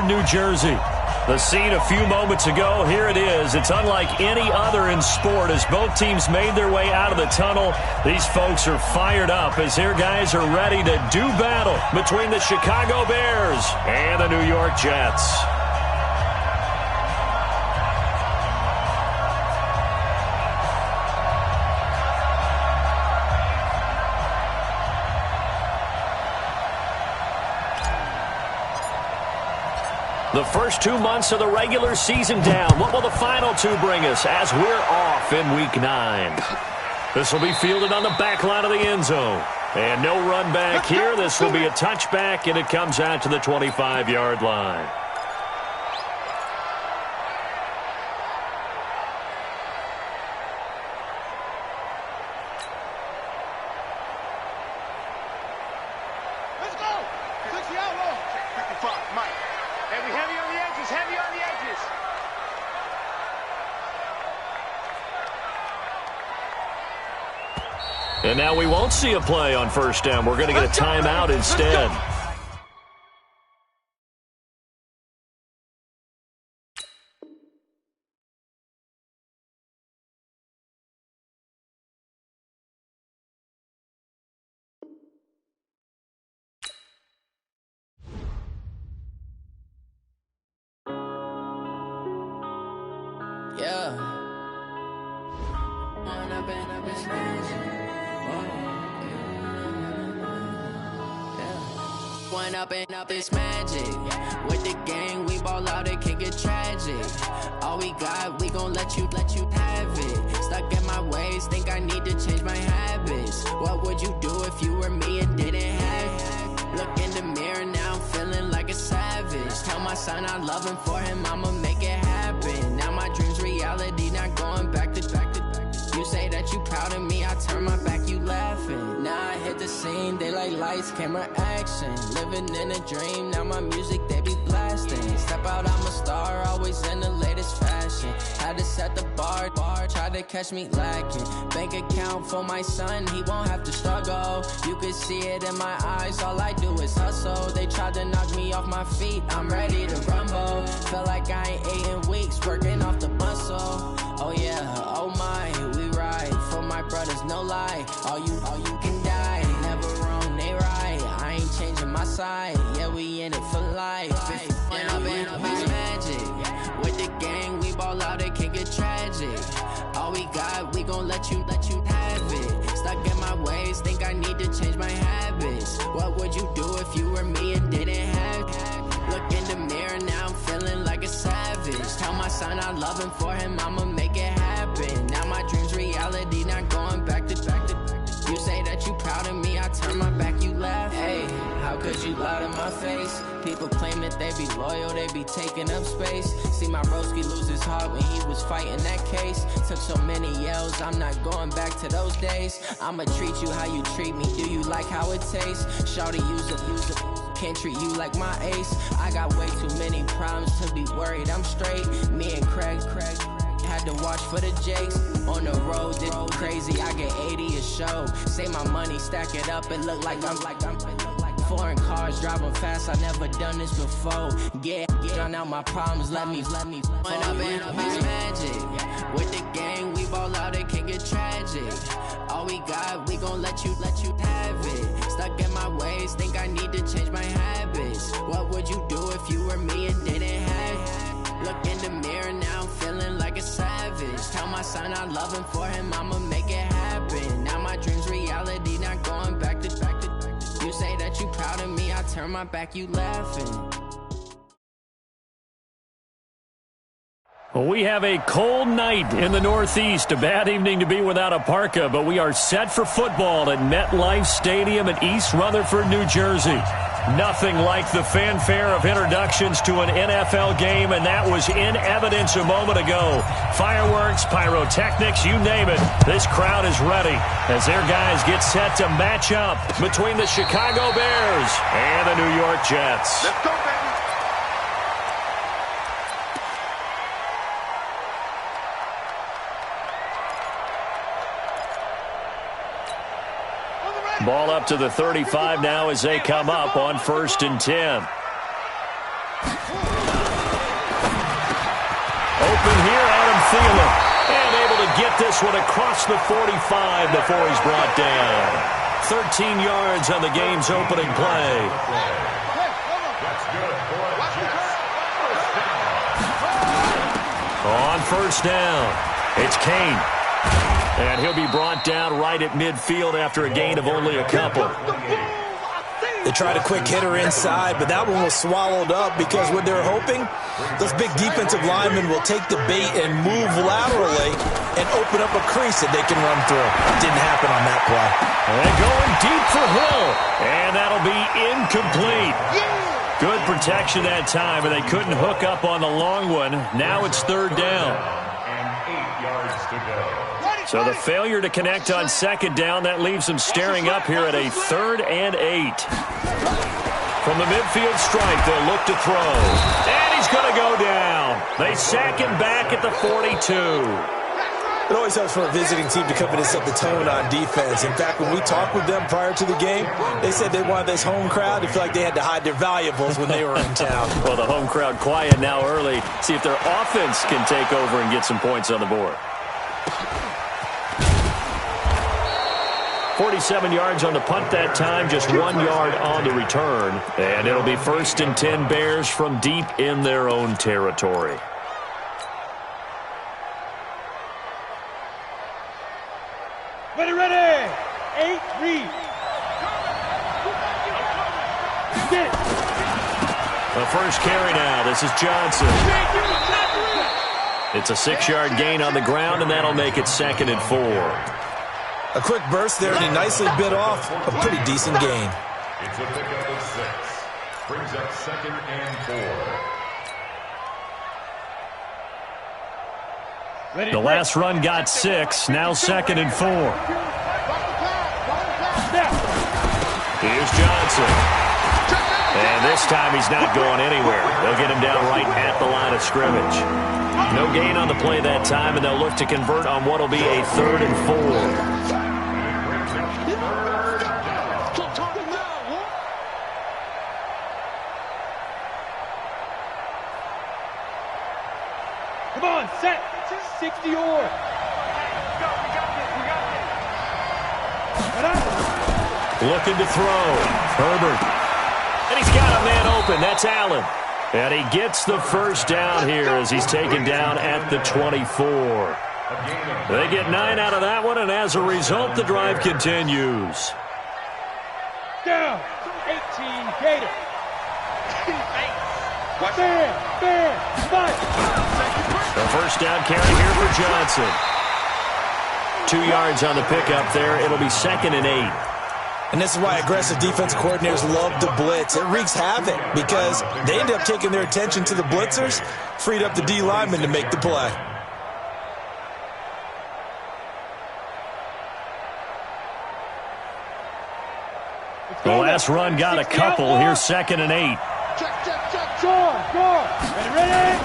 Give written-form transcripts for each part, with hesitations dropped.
Rutherford, New Jersey. The scene a few moments ago, here it is. It's unlike any other in sport as both teams made their way out of the tunnel. These folks are fired up as their guys are ready to do battle between the Chicago Bears and the New York Jets. The first 2 months of the regular season down. What will the final two bring us as we're off in Week 9? This will be fielded on the back line of the end zone. And no run back here. This will be a touchback, and it comes out to the 25-yard line. And now we won't see a play on first down. We're going to get a timeout instead. Yeah. One up and up, it's magic. With the gang, we ball out, it can get tragic. All we got, we gon' let you have it. Stuck in my ways, think I need to change my habits. What would you do if you were me and didn't have it? Look in the mirror, now I'm feeling like a savage. Tell my son I love him, for him I'ma make it happen. Now my dream's reality, not going back to. You say that you proud of me, I turn my back, you laughing. Now I hit the scene, they like lights, camera, action. Living in a dream, now my music, they be blasting. Step out, I'm a star, always in the latest fashion. Had to set the bar, try to catch me lacking. Bank account for my son, he won't have to struggle. You can see it in my eyes, all I do is hustle. They tried to knock me off my feet, I'm ready to rumble. Felt like I ain't ate in weeks, working off the muscle. Oh yeah, oh my, we ride for my brothers, no lie. All you can die, never wrong, they right. I ain't changing my side, yeah, we in it for life. When up and up, it's magic. With the gang, we ball out, it can get tragic. All we got, we gon' let you have it. Stuck in my ways, think I need to change my habits. What would you do if you were me and didn't have it? Look in the mirror, now I'm feeling like a savage. Tell my son I love him, for him I'ma make it happen. Now my dream's reality, not going back to. You say that you proud of me, I turn my back, you laugh. Hey, how could you lie to my face? People claim that they be loyal, they be taking up space. See my broski lose his heart when he was fighting that case. Took so many yells, I'm not going back to those days. I'ma treat you how you treat me, do you like how it tastes? Shawty, use it. Can't treat you like my ace. I got way too many problems to be worried, I'm straight. Me and Craig had to watch for the Jakes. On the road, this crazy, I get 80 a show. Say my money, stack it up, it look like I'm foreign cars, driving fast, I never done this before. Yeah, drown out my problems, let me. When up and up, it's magic. With the gang, we ball out, it can get tragic. All we got, we gon' let you have it. Stuck in my ways, think I need to change my habits. What would you do if you were me and didn't have it? Look in the mirror, now I'm feeling like a savage. Tell my son I love him, for him I'ma make it happen. Now my dream's reality, not going back to. You say that you proud of me, I turn my back, you laughing. Well, we have a cold night in the Northeast. A bad evening to be without a parka, but we are set for football at MetLife Stadium in East Rutherford, New Jersey. Nothing like the fanfare of introductions to an NFL game, and that was in evidence a moment ago. Fireworks, pyrotechnics, you name it. This crowd is ready as their guys get set to match up between the Chicago Bears and the New York Jets. Let's go, baby. Ball up to the 35 now as they come up on 1st and 10. open here, Adam Thielen. And able to get this one across the 45 before he's brought down. 13 yards on the game's opening play. On first down, it's Kane. And he'll be brought down right at midfield after a gain of only a couple. They tried a quick hitter inside, but that one was swallowed up because what they're hoping, those big defensive linemen will take the bait and move laterally and open up a crease that they can run through. Didn't happen on that play. And going deep for Hill, and that'll be incomplete. Good protection that time, and they couldn't hook up on the long one. Now it's third down. And 8 yards to go. So the failure to connect on second down, that leaves them staring up here at a 3rd and 8. From the midfield stripe, they'll look to throw. And he's going to go down. They sack him back at the 42. It always helps for a visiting team to come in and set the tone on defense. In fact, when we talked with them prior to the game, they said they wanted this home crowd to feel like they had to hide their valuables when they were in town. Well, the home crowd quiet now early. See if their offense can take over and get some points on the board. 47 yards on the punt that time, just 1 yard on the return. And it'll be 1st and 10 Bears from deep in their own territory. Ready. 8, read. Get it. The first carry now. This is Johnson. It's a 6-yard gain on the ground, and that'll make it 2nd and 4. A quick burst there, and he nicely bit off a pretty decent gain. It's a pickup of 6. Brings up 2nd and 4. The last run got 6. Now 2nd and 4. Here's Johnson. And this time he's not going anywhere. They'll get him down right at the line of scrimmage. No gain on the play that time, and they'll look to convert on what will be a 3rd and 4. Come on, set. 60 or. Looking to throw. Herbert. And he's got a man open. That's Allen. And he gets the first down here as he's taken down at the 24. They get 9 out of that one, and as a result, the drive continues. Down. 18, Gator. Fight. The first down carry here for Johnson. 2 yards on the pickup there. It'll be 2nd and 8. And this is why aggressive defense coordinators love to blitz. It wreaks havoc because they end up taking their attention to the blitzers, freed up the D lineman to make the play. The last run got a couple. Here's 2nd and 8. Check. Go. Ready.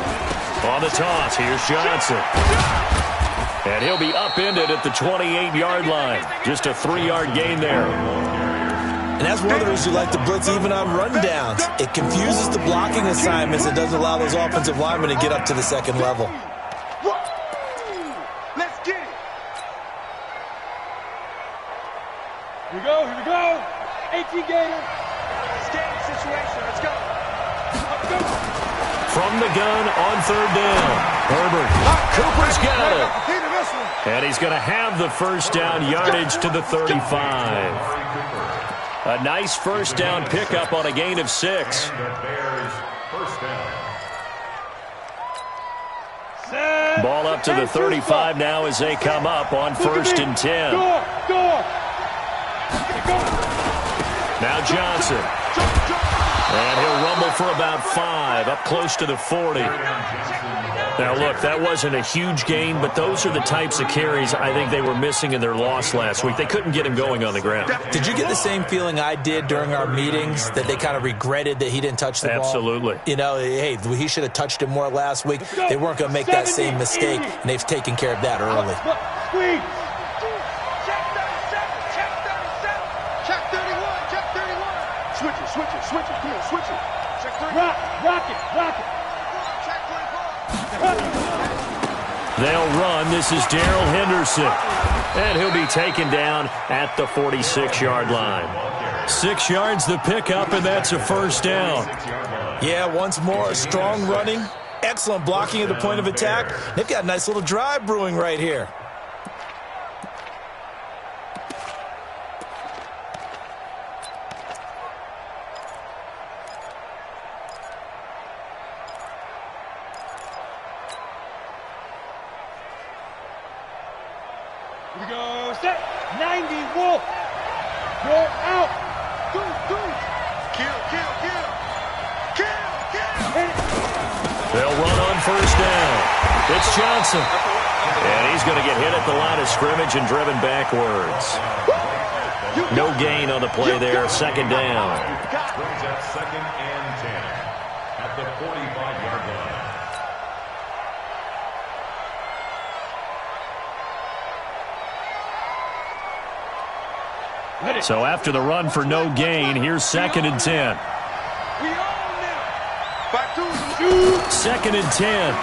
On the toss, here's Johnson. And he'll be upended at the 28-yard line. Just a 3-yard gain there. And that's one of the reasons you like to blitz even on rundowns. It confuses the blocking assignments and doesn't allow those offensive linemen to get up to the second level. Let's get it. Here we go. 18 Gator. Standing situation. Let's go. From the gun on 3rd down. Herbert. Cooper's got it. And he's going to have the first down, yardage to the 35. A nice first down pickup on a gain of 6. Ball up to the 35 now as they come up on 1st and 10. Now Johnson. And he'll rumble for about 5, up close to the 40. Now, look, that wasn't a huge gain, but those are the types of carries I think they were missing in their loss last week. They couldn't get him going on the ground. Did you get the same feeling I did during our meetings, that they kind of regretted that he didn't touch the ball? Absolutely. You know, hey, he should have touched it more last week. They weren't going to make that same mistake, and they've taken care of that early. Squeeze. Check 31. Switch it. Come here, switch it. Check 31. Rock it. Check 24. They'll run. This is Darrell Henderson. And he'll be taken down at the 46-yard line. 6 yards the pickup, and that's a first down. Yeah, once more, strong running, excellent blocking at the point of attack. They've got a nice little drive brewing right here. Here we go, set, 90, Wolf. Roll out. Go. Kill. They'll run on first down. It's Johnson. And he's going to get hit at the line of scrimmage and driven backwards. No gain on the play there, second down. Brings up 2nd and 10 at the 45-yard line. So after the run for no gain, here's 2nd and 10. We own them. Back to 2nd and 10.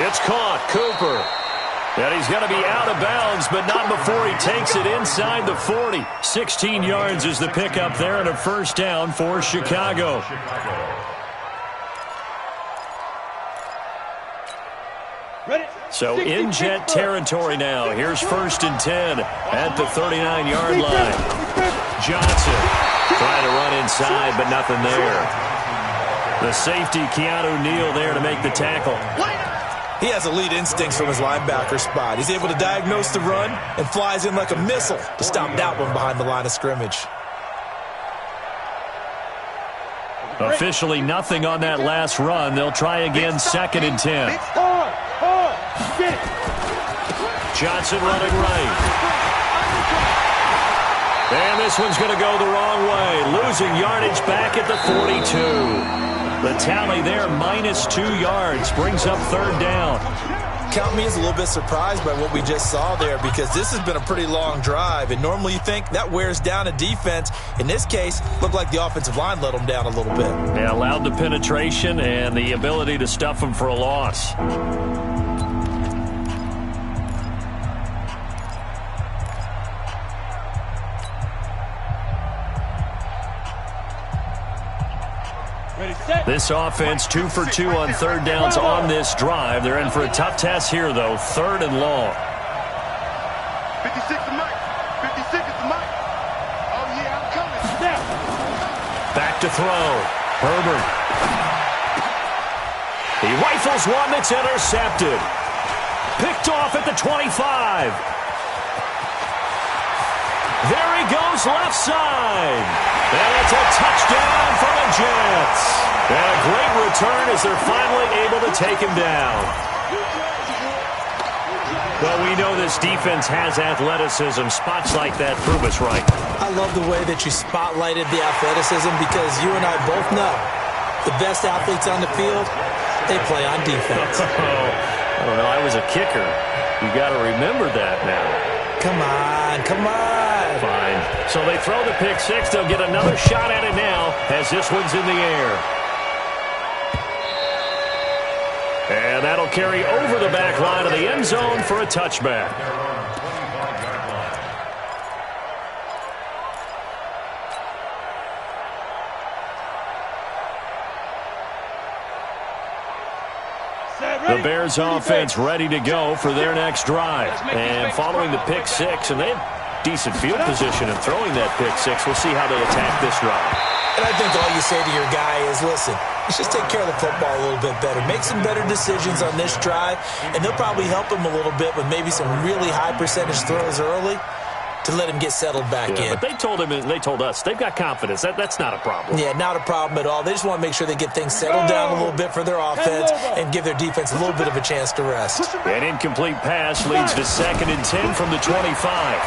It's caught. Cooper. And he's going to be out of bounds, but not before he takes it inside the 40. 16 yards is the pickup there, and a first down for Chicago. Ready. So in Jet territory now. Here's 1st and 10 at the 39-yard line. Johnson trying to run inside, but nothing there. The safety, Keanu Neal, there to make the tackle. He has elite instincts from his linebacker spot. He's able to diagnose the run and flies in like a missile to stop that one behind the line of scrimmage. Officially nothing on that last run. They'll try again, 2nd and 10. Johnson running right. And this one's going to go the wrong way. Losing yardage back at the 42. The tally there, -2 yards, brings up 3rd down. Count me as a little bit surprised by what we just saw there, because this has been a pretty long drive, and normally you think that wears down a defense. In this case, looked like the offensive line let them down a little bit. Yeah, allowed the penetration and the ability to stuff them for a loss. This offense 2 for 2 on 3rd downs on this drive. They're in for a tough test here, though. 3rd and long. 56 is Mike. 56 is Mike. Oh, yeah, I'm coming. Snap. Back to throw. Herbert. He rifles one that's intercepted. Picked off at the 25. There he goes, left side. And it's a touchdown for the Jets. And a great return as they're finally able to take him down. Well, we know this defense has athleticism. Spots like that prove us right. I love the way that you spotlighted the athleticism, because you and I both know the best athletes on the field, they play on defense. I don't know. I was a kicker. You got to remember that now. Come on. Fine. So they throw the pick six. They'll get another shot at it now as this one's in the air. And that'll carry over the back line of the end zone for a touchback. The Bears offense ready to go for their next drive. And following the pick six, and they have decent field position in throwing that pick six. We'll see how they attack this drive. And I think all you say to your guy is, listen, let's just take care of the football a little bit better. Make some better decisions on this drive, and they'll probably help him a little bit with maybe some really high percentage throws early to let him get settled back in. But they told him, and they told us, they've got confidence. That's not a problem. Yeah, not a problem at all. They just want to make sure they get things settled down a little bit for their offense and give their defense a little bit of a chance to rest. An incomplete pass leads to 2nd and 10 from the 25.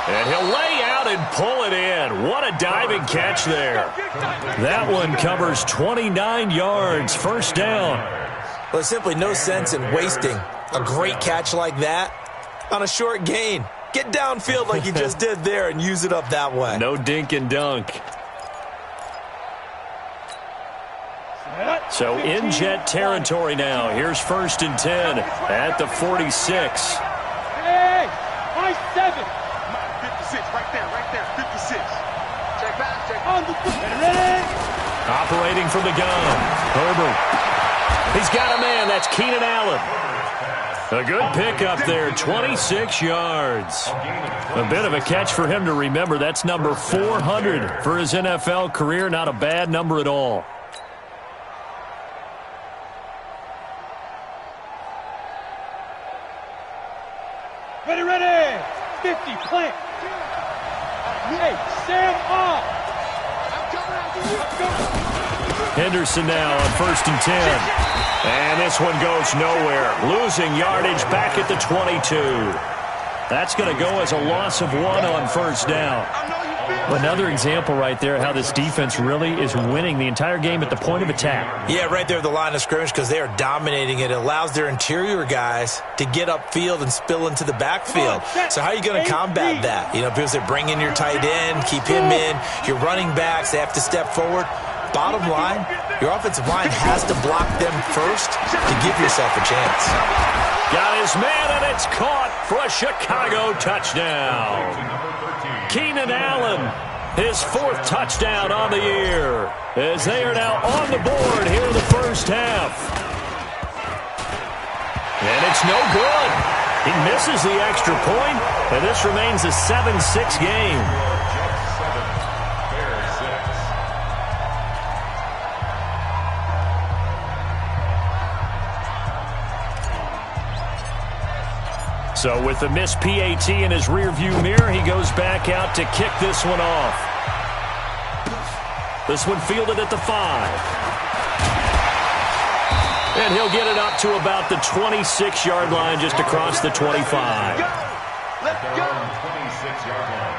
And he'll lay out and pull it in. What a diving catch there. That one covers 29 yards. First down. Well, there's simply no sense in wasting a great catch like that on a short gain. Get downfield like you just did there and use it up that way. No dink and dunk. So in Jet territory now. Here's 1st and 10 at the 46. Hey, my 7. 56, right there, 56. Check back, check. On the ready. Operating from the gun. Herbert. He's got a man. That's Keenan Allen. A good pickup there, 26 yards. A bit of a catch for him to remember. That's number 400 for his NFL career. Not a bad number at all. Ready. 50, plant. Hey, Sam off. Henderson now on 1st and 10. And this one goes nowhere. Losing yardage back at the 22. That's going to go as a loss of 1 on 1st down. Another example right there how this defense really is winning the entire game at the point of attack. Yeah, right there at the line of scrimmage because they are dominating it. It allows their interior guys to get upfield and spill into the backfield. So how are you going to combat that? You know, because they bring in your tight end, keep him in. Your running backs, they have to step forward. Bottom line, your offensive line has to block them first to give yourself a chance. Got his man, and it's caught for a Chicago touchdown. Keenan Allen, his 4th touchdown on the year, as they are now on the board here in the first half. And it's no good. He misses the extra point, and this remains a 7-6 game. So with the missed PAT in his rearview mirror, he goes back out to kick this one off. This one fielded at the 5. And he'll get it up to about the 26-yard line just across the 25. Let's go. 26-yard line.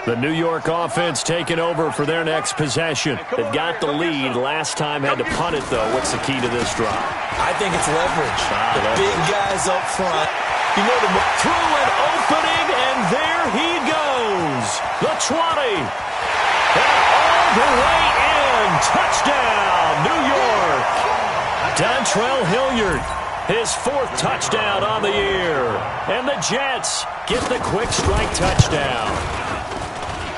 The New York offense taking over for their next possession. They've got the lead. Last time had to punt it, though. What's the key to this drive? I think it's leverage. The big guys up front. You know, through an opening, and there he goes. The 20. And all the way in. Touchdown, New York. Dontrell Hilliard, his 4th touchdown on the year. And the Jets get the quick strike touchdown.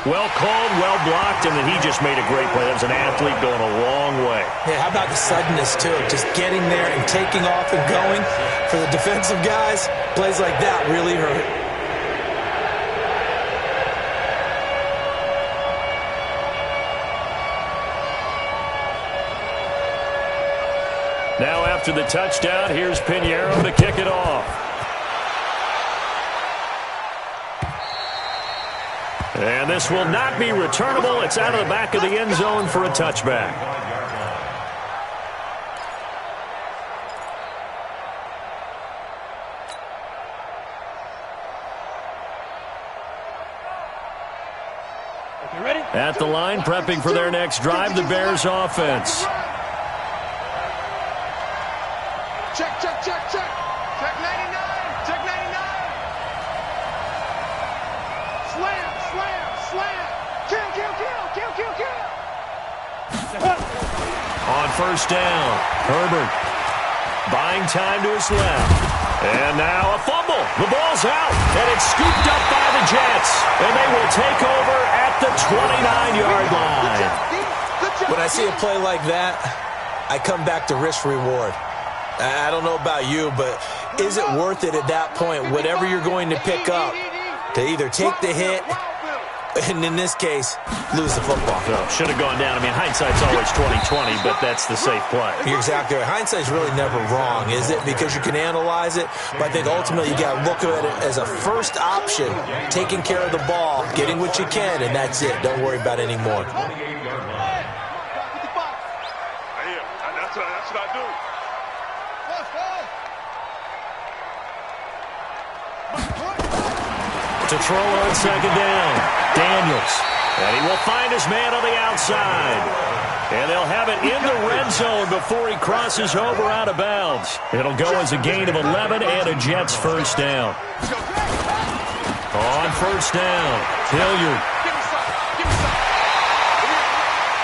Well called, well blocked, and then he just made a great play. That was an athlete going a long way. Yeah, how about the suddenness, too? Just getting there and taking off and going. For the defensive guys, plays like that really hurt. Now after the touchdown, here's Pinheiro to kick it off. And this will not be returnable. It's out of the back of the end zone for a touchback. At the line, prepping for their next drive, the Bears offense. Check. Check 99. Check 99. Slam. Kill. On 1st down, Herbert buying time to his left. And now a fumble. The ball's out, and it's scooped up by the Jets. And they will take over at the 29-yard line. When I see a play like that, I come back to risk-reward. I don't know about you, but is it worth it at that point, whatever you're going to pick up, to either take the hit, and in this case, lose the football? So, should have gone down. I mean, hindsight's always 20/20, but that's the safe play. You're exactly right. Hindsight's really never wrong, is it? Because you can analyze it, but I think ultimately you got to look at it as a first option, taking care of the ball, getting what you can, and that's it. Don't worry about it anymore. That's what I do. To throw on 2nd down, Daniels. And he will find his man on the outside. And they'll have it in the red zone before he crosses over out of bounds. It'll go as a gain of 11 and a Jets first down. On first down, Hilliard.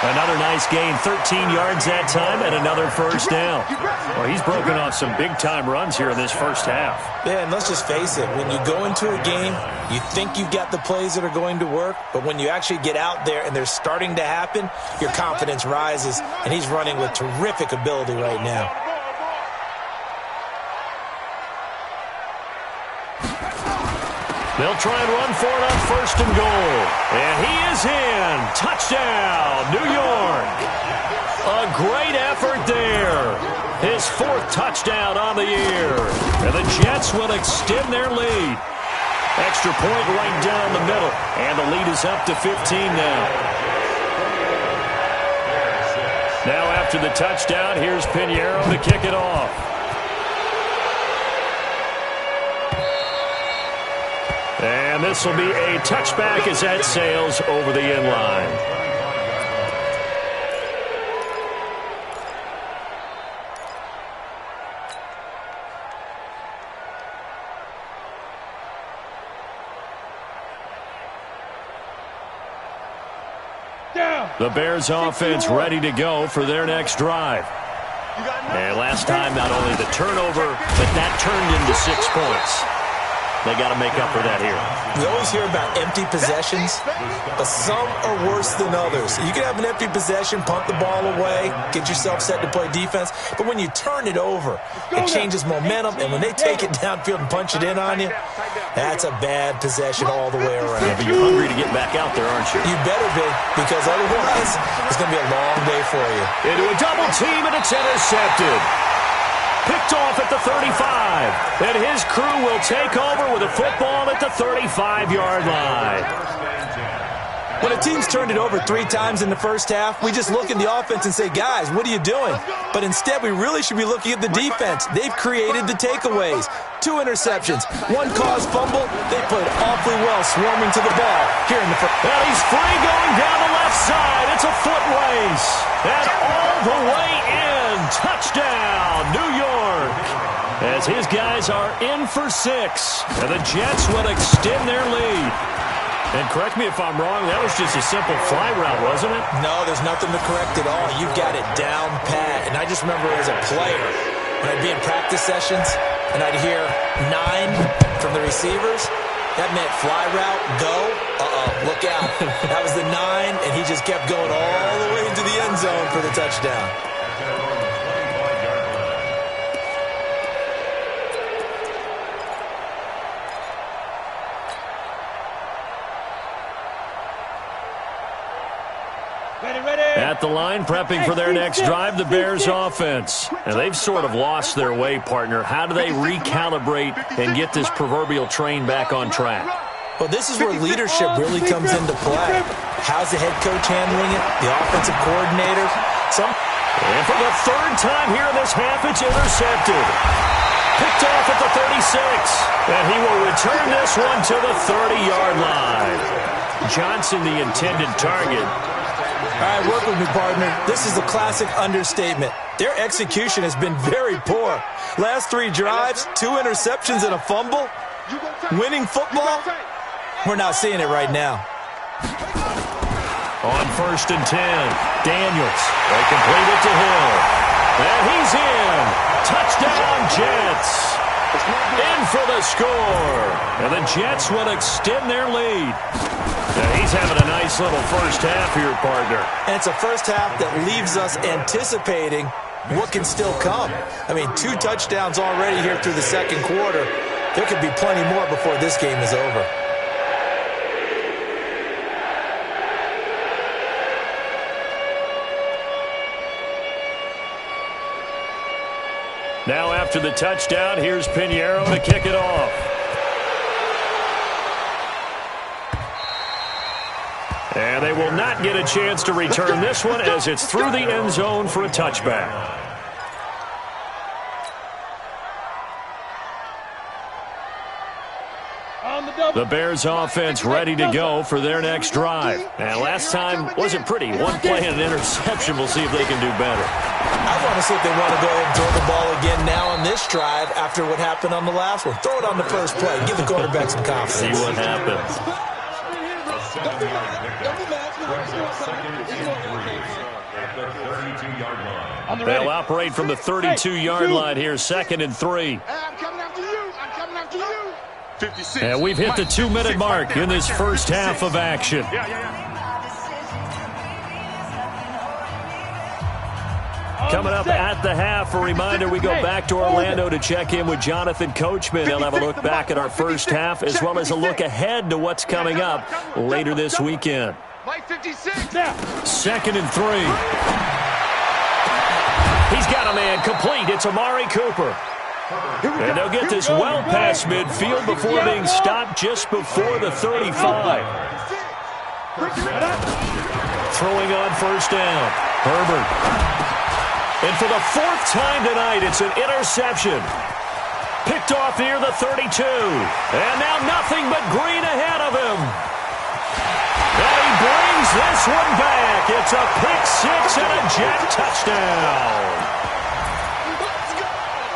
Another nice gain, 13 yards that time, and another first down. Well, he's broken off some big-time runs here in this first half. Yeah, and let's just face it. When you go into a game, you think you've got the plays that are going to work, but when you actually get out there and they're starting to happen, your confidence rises, and he's running with terrific ability right now. They'll try and run for it on first and goal. And he is in. Touchdown, New York. A great effort there. His fourth touchdown on the year. And the Jets will extend their lead. Extra point right down the middle. And the lead is up to 15 now. Now after the touchdown, here's Pinheiro to kick it off. And this will be a touchback as that sails over the end line. The Bears offense ready to go for their next drive. And last time, not only the turnover, but that turned into 6 points. They got to make up for that here. We always hear about empty possessions, but some are worse than others. You can have an empty possession, punt the ball away, get yourself set to play defense, but when you turn it over, it changes momentum, and when they take it downfield and punch it in on you, that's a bad possession all the way around. Yeah, but you're hungry to get back out there, aren't you? You better be, because otherwise it's going to be a long day for you. Into a double team, and it's intercepted. Picked off at the 35. And his crew will take over with a football at the 35-yard line. When a team's turned it over 3 times in the first half, we just look at the offense and say, guys, what are you doing? But instead, we really should be looking at the defense. They've created the takeaways. 2 interceptions, 1 caused fumble. They played awfully well swarming to the ball here in the first. And he's free going down the left side. It's a foot race. And all the way in. Touchdown, New York. As his guys are in for 6. And the Jets will extend their lead. And correct me if I'm wrong, that was just a simple fly route, wasn't it? No, there's nothing to correct at all. You've got it down pat. And I just remember as a player, when I'd be in practice sessions and I'd hear 9 from the receivers, that meant fly route, go, look out. That was the 9, and he just kept going all the way into the end zone for the touchdown. At the line, prepping for their next drive, the Bears offense. And they've sort of lost their way, partner. How do they recalibrate and get this proverbial train back on track? Well, this is where leadership really comes into play. How's the head coach handling it? The offensive coordinator? And for the 3rd time here in this half, it's intercepted. Picked off at the 36. And he will return this one to the 30-yard line. Johnson, the intended target. All right, work with me, partner. This is a classic understatement. Their execution has been very poor. Last 3 drives, 2 interceptions and a fumble. Winning football? We're not seeing it right now. On first and 10, Daniels. They complete it to Hill. And he's in. Touchdown, Jets. In for the score. And the Jets will extend their lead. Now he's having a nice little first half here, partner. And it's a first half that leaves us anticipating what can still come. I mean, 2 touchdowns already here through the second quarter. There could be plenty more before this game is over. Now after the touchdown, here's Pinheiro to kick it off. And they will not get a chance to return this one as it's through the end zone for a touchback. The Bears offense ready to go for their next drive. And last time wasn't pretty. One play and an interception. We'll see if they can do better. I want to see if they want to go ahead and throw the ball again now on this drive after what happened on the last one. Throw it on the first play. Give the quarterback some confidence. See what happens. They'll operate from the 32-yard line here, 2nd and 3. I'm coming after you. I'm coming after you. 56. And we've hit the 2-minute mark in this first half of action. Coming up at the half, a reminder, we go back to Orlando to check in with Jonathan Coachman. He'll have a look back at our first half as well as a look ahead to what's coming up later this weekend. 2nd and 3. He's got a man complete. It's Amari Cooper. And they'll get this well past midfield before being stopped just before the 35. Throwing on first down. Herbert. And for the 4th time tonight, it's an interception. Picked off near the 32. And now nothing but green ahead of him. And he brings this one back. It's a pick 6 and a jet touchdown.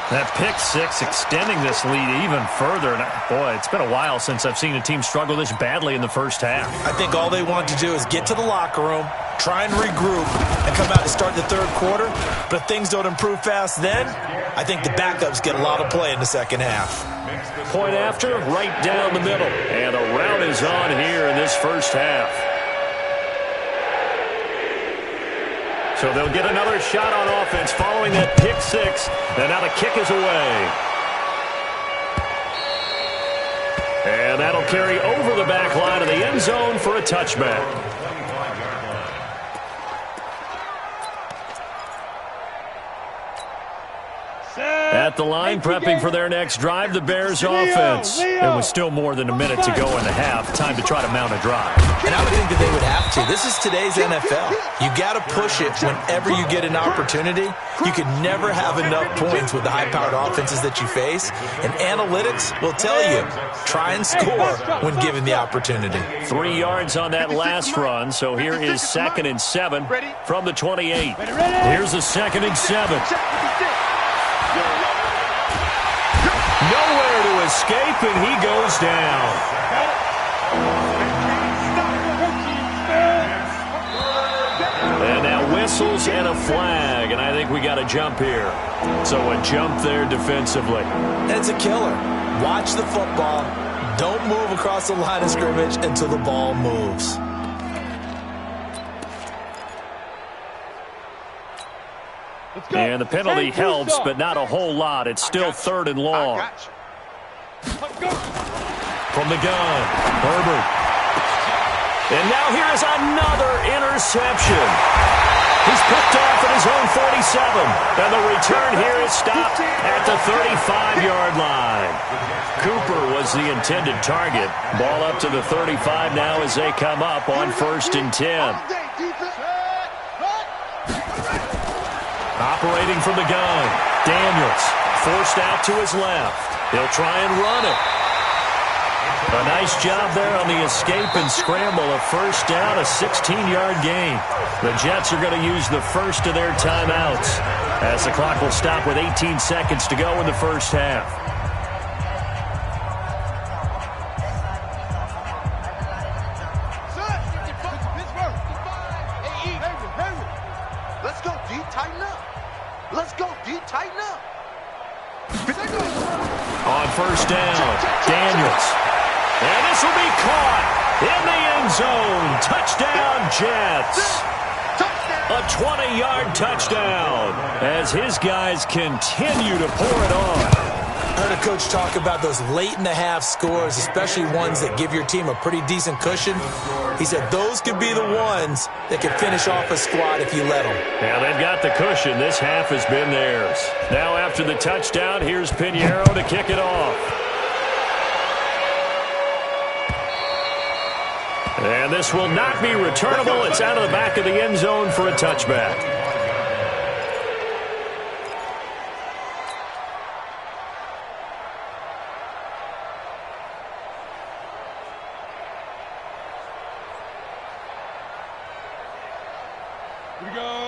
That pick 6 extending this lead even further. And boy, it's been a while since I've seen a team struggle this badly in the first half. I think all they want to do is get to the locker room, try and regroup, and come out to start the third quarter. But if things don't improve fast then, I think the backups get a lot of play in the second half. Point after, right down the middle. And a rout is on here in this first half. So they'll get another shot on offense following that pick 6. And now the kick is away. And that'll carry over the back line of the end zone for a touchback. At the line, prepping for their next drive, the Bears offense. It was still more than a minute to go in the half. Time to try to mount a drive. And I would think that they would have to. This is today's NFL. You got to push it whenever you get an opportunity. You can never have enough points with the high-powered offenses that you face. And analytics will tell you, try and score when given the opportunity. 3 yards on that last run, so here is 2nd and 7 from the 28. Here's the 2nd and 7. Nowhere to escape, and he goes down. And now whistles and a flag, and I think we got a jump here. So a jump there defensively. It's a killer. Watch the football. Don't move across the line of scrimmage until the ball moves. And the penalty helps, but not a whole lot. It's still 3rd and long. From the gun, Herbert. And now here is another interception. He's picked off at his own 47. And the return here is stopped at the 35-yard line. Cooper was the intended target. Ball up to the 35 now as they come up on 1st and 10. Operating from the gun, Daniels forced out to his left. He'll try and run it. A nice job there on the escape and scramble. A first down, a 16-yard gain. The Jets are going to use the first of their timeouts as the clock will stop with 18 seconds to go in the first half. Let's go deep, tighten up. Let's go deep, tighten up. On first down, Daniels. And this will be caught in the end zone. Touchdown, Jets. A 20-yard touchdown as his guys continue to pour it on. I heard a coach talk about those late-in-the-half scores, especially ones that give your team a pretty decent cushion. He said those could be the ones that can finish off a squad if you let them. Yeah, they've got the cushion. This half has been theirs. Now after the touchdown, here's Pinheiro to kick it off. And this will not be returnable. It's out of the back of the end zone for a touchback.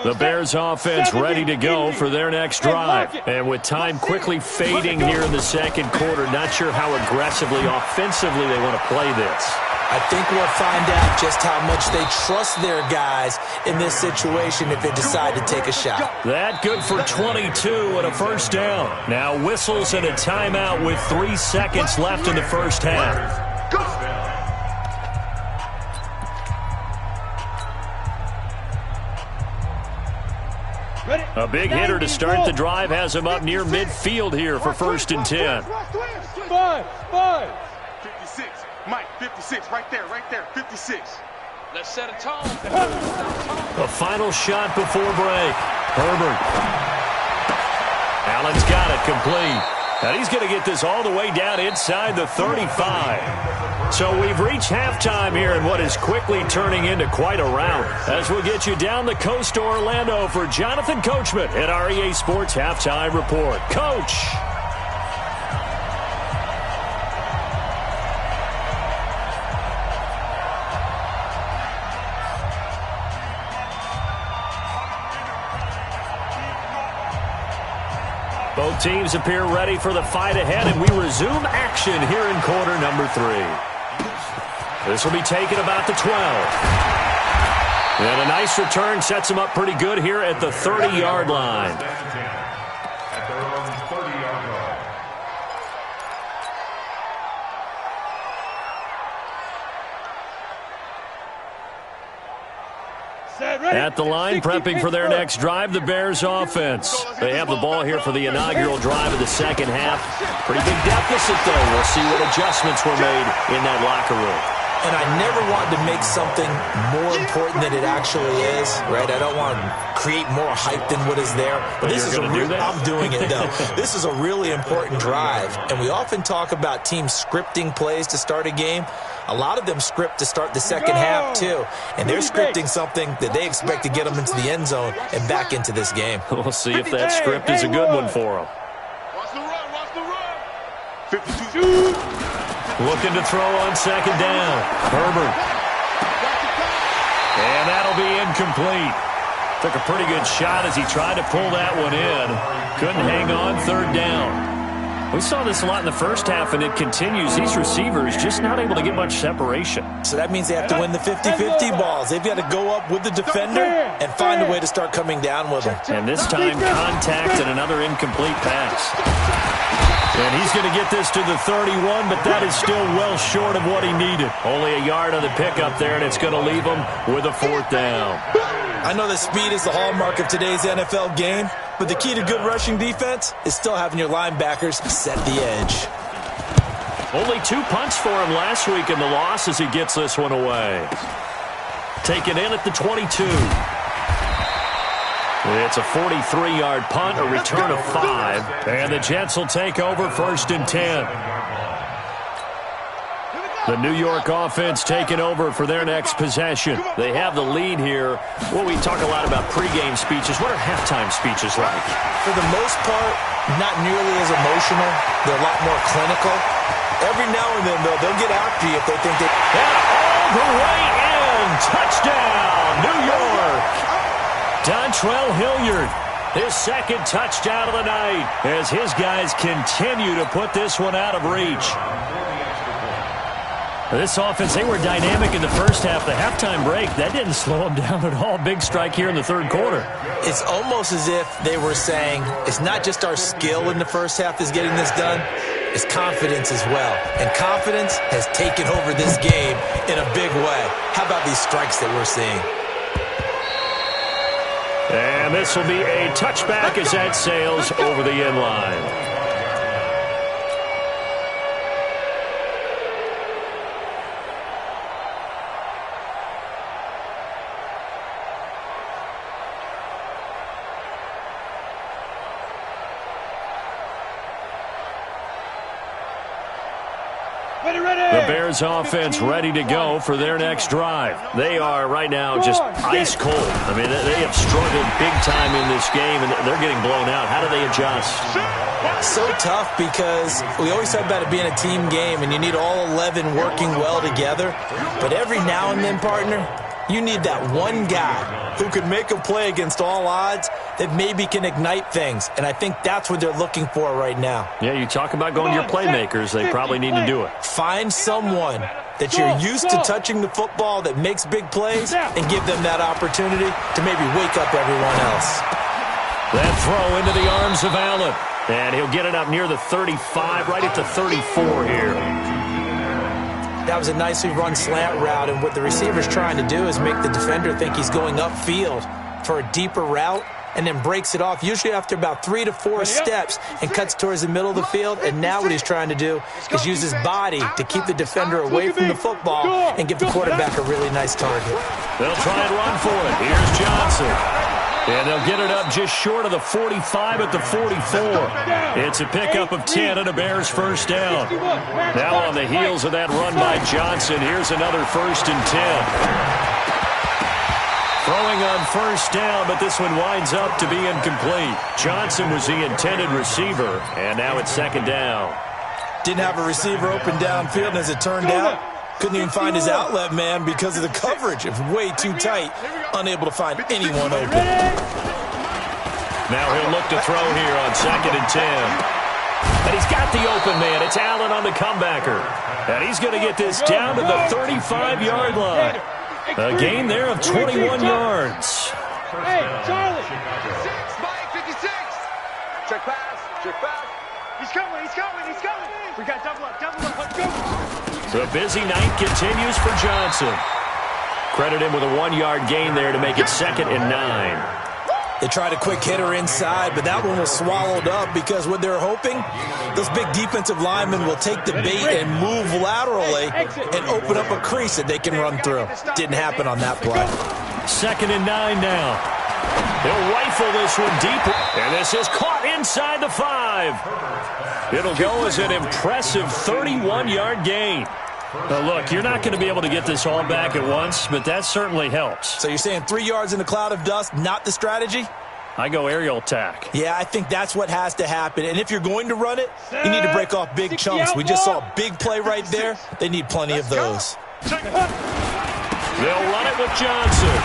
The Bears offense ready to go for their next drive. And with time quickly fading here in the second quarter, not sure how aggressively, offensively they want to play this. I think we'll find out just how much they trust their guys in this situation if they decide to take a shot. That good for 22 and a first down. Now whistles and a timeout with 3 seconds left in the first half. A big hitter to start the drive has him up near midfield here for 1st and 10. 56. Mike, 56. Right there, 56. Let's set a tone. A final shot before break. Herbert. Allen's got it complete. And he's going to get this all the way down inside the 35. So we've reached halftime here in what is quickly turning into quite a rout. As we'll get you down the coast to Orlando for Jonathan Coachman at our EA Sports Halftime Report. Coach. Both teams appear ready for the fight ahead, and we resume action here in quarter number 3. This will be taken about the 12. And a nice return sets them up pretty good here at the 30-yard line. At their own 30-yard line. At the line, prepping for their next drive, the Bears offense. They have the ball here for the inaugural drive of the second half. Pretty big deficit, though. We'll see what adjustments were made in that locker room. And I never wanted to make something more important than it actually is, right? I don't want to create more hype than what is there. But this is I'm doing it, though. This is a really important drive. And we often talk about teams scripting plays to start a game. A lot of them script to start the second half, too. And they're scripting something that they expect to get them into the end zone and back into this game. We'll see if that script is a good one for them. Watch the run. 52. Looking to throw on second down. Herbert. And that'll be incomplete. Took a pretty good shot as he tried to pull that one in. Couldn't hang on, 3rd down. We saw this a lot in the first half, and it continues. These receivers just not able to get much separation. So that means they have to win the 50-50 balls. They've got to go up with the defender and find a way to start coming down with them. And this time, contact and another incomplete pass. And he's going to get this to the 31, but that is still well short of what he needed. Only a yard on the pickup there, and it's going to leave him with a 4th down. I know that speed is the hallmark of today's NFL game, but the key to good rushing defense is still having your linebackers set the edge. Only 2 punts for him last week in the loss as he gets this one away. Taken in at the 22. It's a 43-yard punt, a return of 5. And the Jets will take over 1st and 10. The New York offense taking over for their next possession. They have the lead here. Well, we talk a lot about pregame speeches. What are halftime speeches like? For the most part, not nearly as emotional. They're a lot more clinical. Every now and then, though, they'll get after you if they think they... And all the way in. Touchdown, New York. Dontrell Hilliard, his 2nd touchdown of the night as his guys continue to put this one out of reach. This offense, they were dynamic in the first half. The halftime break, that didn't slow them down at all. Big strike here in the 3rd quarter. It's almost as if they were saying, it's not just our skill in the first half that's getting this done, it's confidence as well. And confidence has taken over this game in a big way. How about these strikes that we're seeing? And this will be a touchback as that sails over the end line. The Bears offense ready to go for their next drive. They are right now just ice cold. I mean, they have struggled big time in this game, and they're getting blown out. How do they adjust? So tough because we always talk about it being a team game, and you need all 11 working well together. But every now and then, partner, You need that one guy who can make a play against all odds that maybe can ignite things, and I think that's what they're looking for right now. Yeah, you talk about going to your playmakers. They probably need to do it. Find someone that you're used to touching the football that makes big plays and give them that opportunity to maybe wake up everyone else. That throw into the arms of Allen, and he'll get it up near the 35, right at the 34 here. That was a nicely run slant route, and what the receiver's trying to do is make the defender think he's going upfield for a deeper route and then breaks it off, usually after about 3 to 4 steps, and cuts towards the middle of the field. And now what he's trying to do is use his body to keep the defender away from the football and give the quarterback a really nice target. They'll try and run for it. Here's Johnson. And they'll get it up just short of the 45 at the 44. It's a pickup of 10 and a Bears first down. Now on the heels of that run by Johnson, here's another 1st and 10. Throwing on first down, but this one winds up to be incomplete. Johnson was the intended receiver, and now it's 2nd down. Didn't have a receiver open downfield, and as it turned out, couldn't even find his outlet man because of the coverage. It was way too tight, unable to find anyone open. Now he'll look to throw here on 2nd and 10. And he's got the open man. It's Allen on the comebacker. And he's going to get this down to the 35-yard line. A gain there of 21 yards. Hey, Charlie. 56, Mike, 56. Check pass, check pass. He's coming, he's coming, he's coming. We got double up, let's go. The busy night continues for Johnson. Credit him with a 1-yard gain there to make it 2nd and 9. They tried a quick hitter inside, but that one was swallowed up because what they're hoping, those big defensive linemen will take the bait and move laterally and open up a crease that they can run through. Didn't happen on that play. 2nd and 9 now. They'll rifle this one deep, and this is caught inside the 5. It'll go as an impressive 31-yard gain. Now, look, you're not going to be able to get this all back at once, but that certainly helps. So you're saying 3 yards in a cloud of dust, not the strategy? I go aerial attack. Yeah, I think that's what has to happen. And if you're going to run it, you need to break off big chunks. We just saw a big play right there. They need plenty of those. They'll run it with Johnson.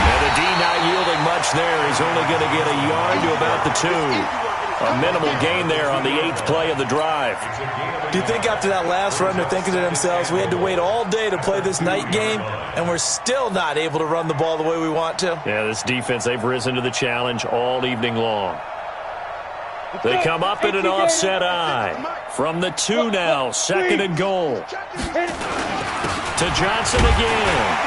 And the D not yielding much there. He's only going to get a yard to about the 2. A minimal gain there on the 8th play of the drive. Do you think after that last run they're thinking to themselves, we had to wait all day to play this night game, and we're still not able to run the ball the way we want to? Yeah, this defense, they've risen to the challenge all evening long. They come up in an offset eye. From the 2 now, 2nd and goal. To Johnson again.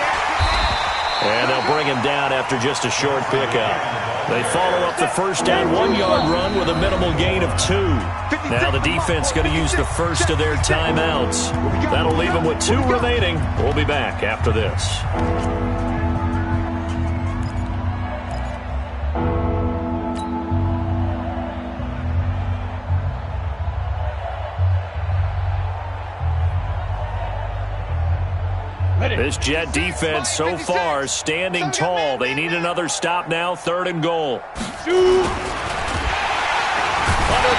And they'll bring him down after just a short pickup. They follow up the first down 1-yard run with a minimal gain of 2. Now the defense going to use the first of their timeouts. That'll leave them with 2 remaining. We'll be back after this. This Jet defense so far standing tall. They need another stop now, 3rd and goal. Under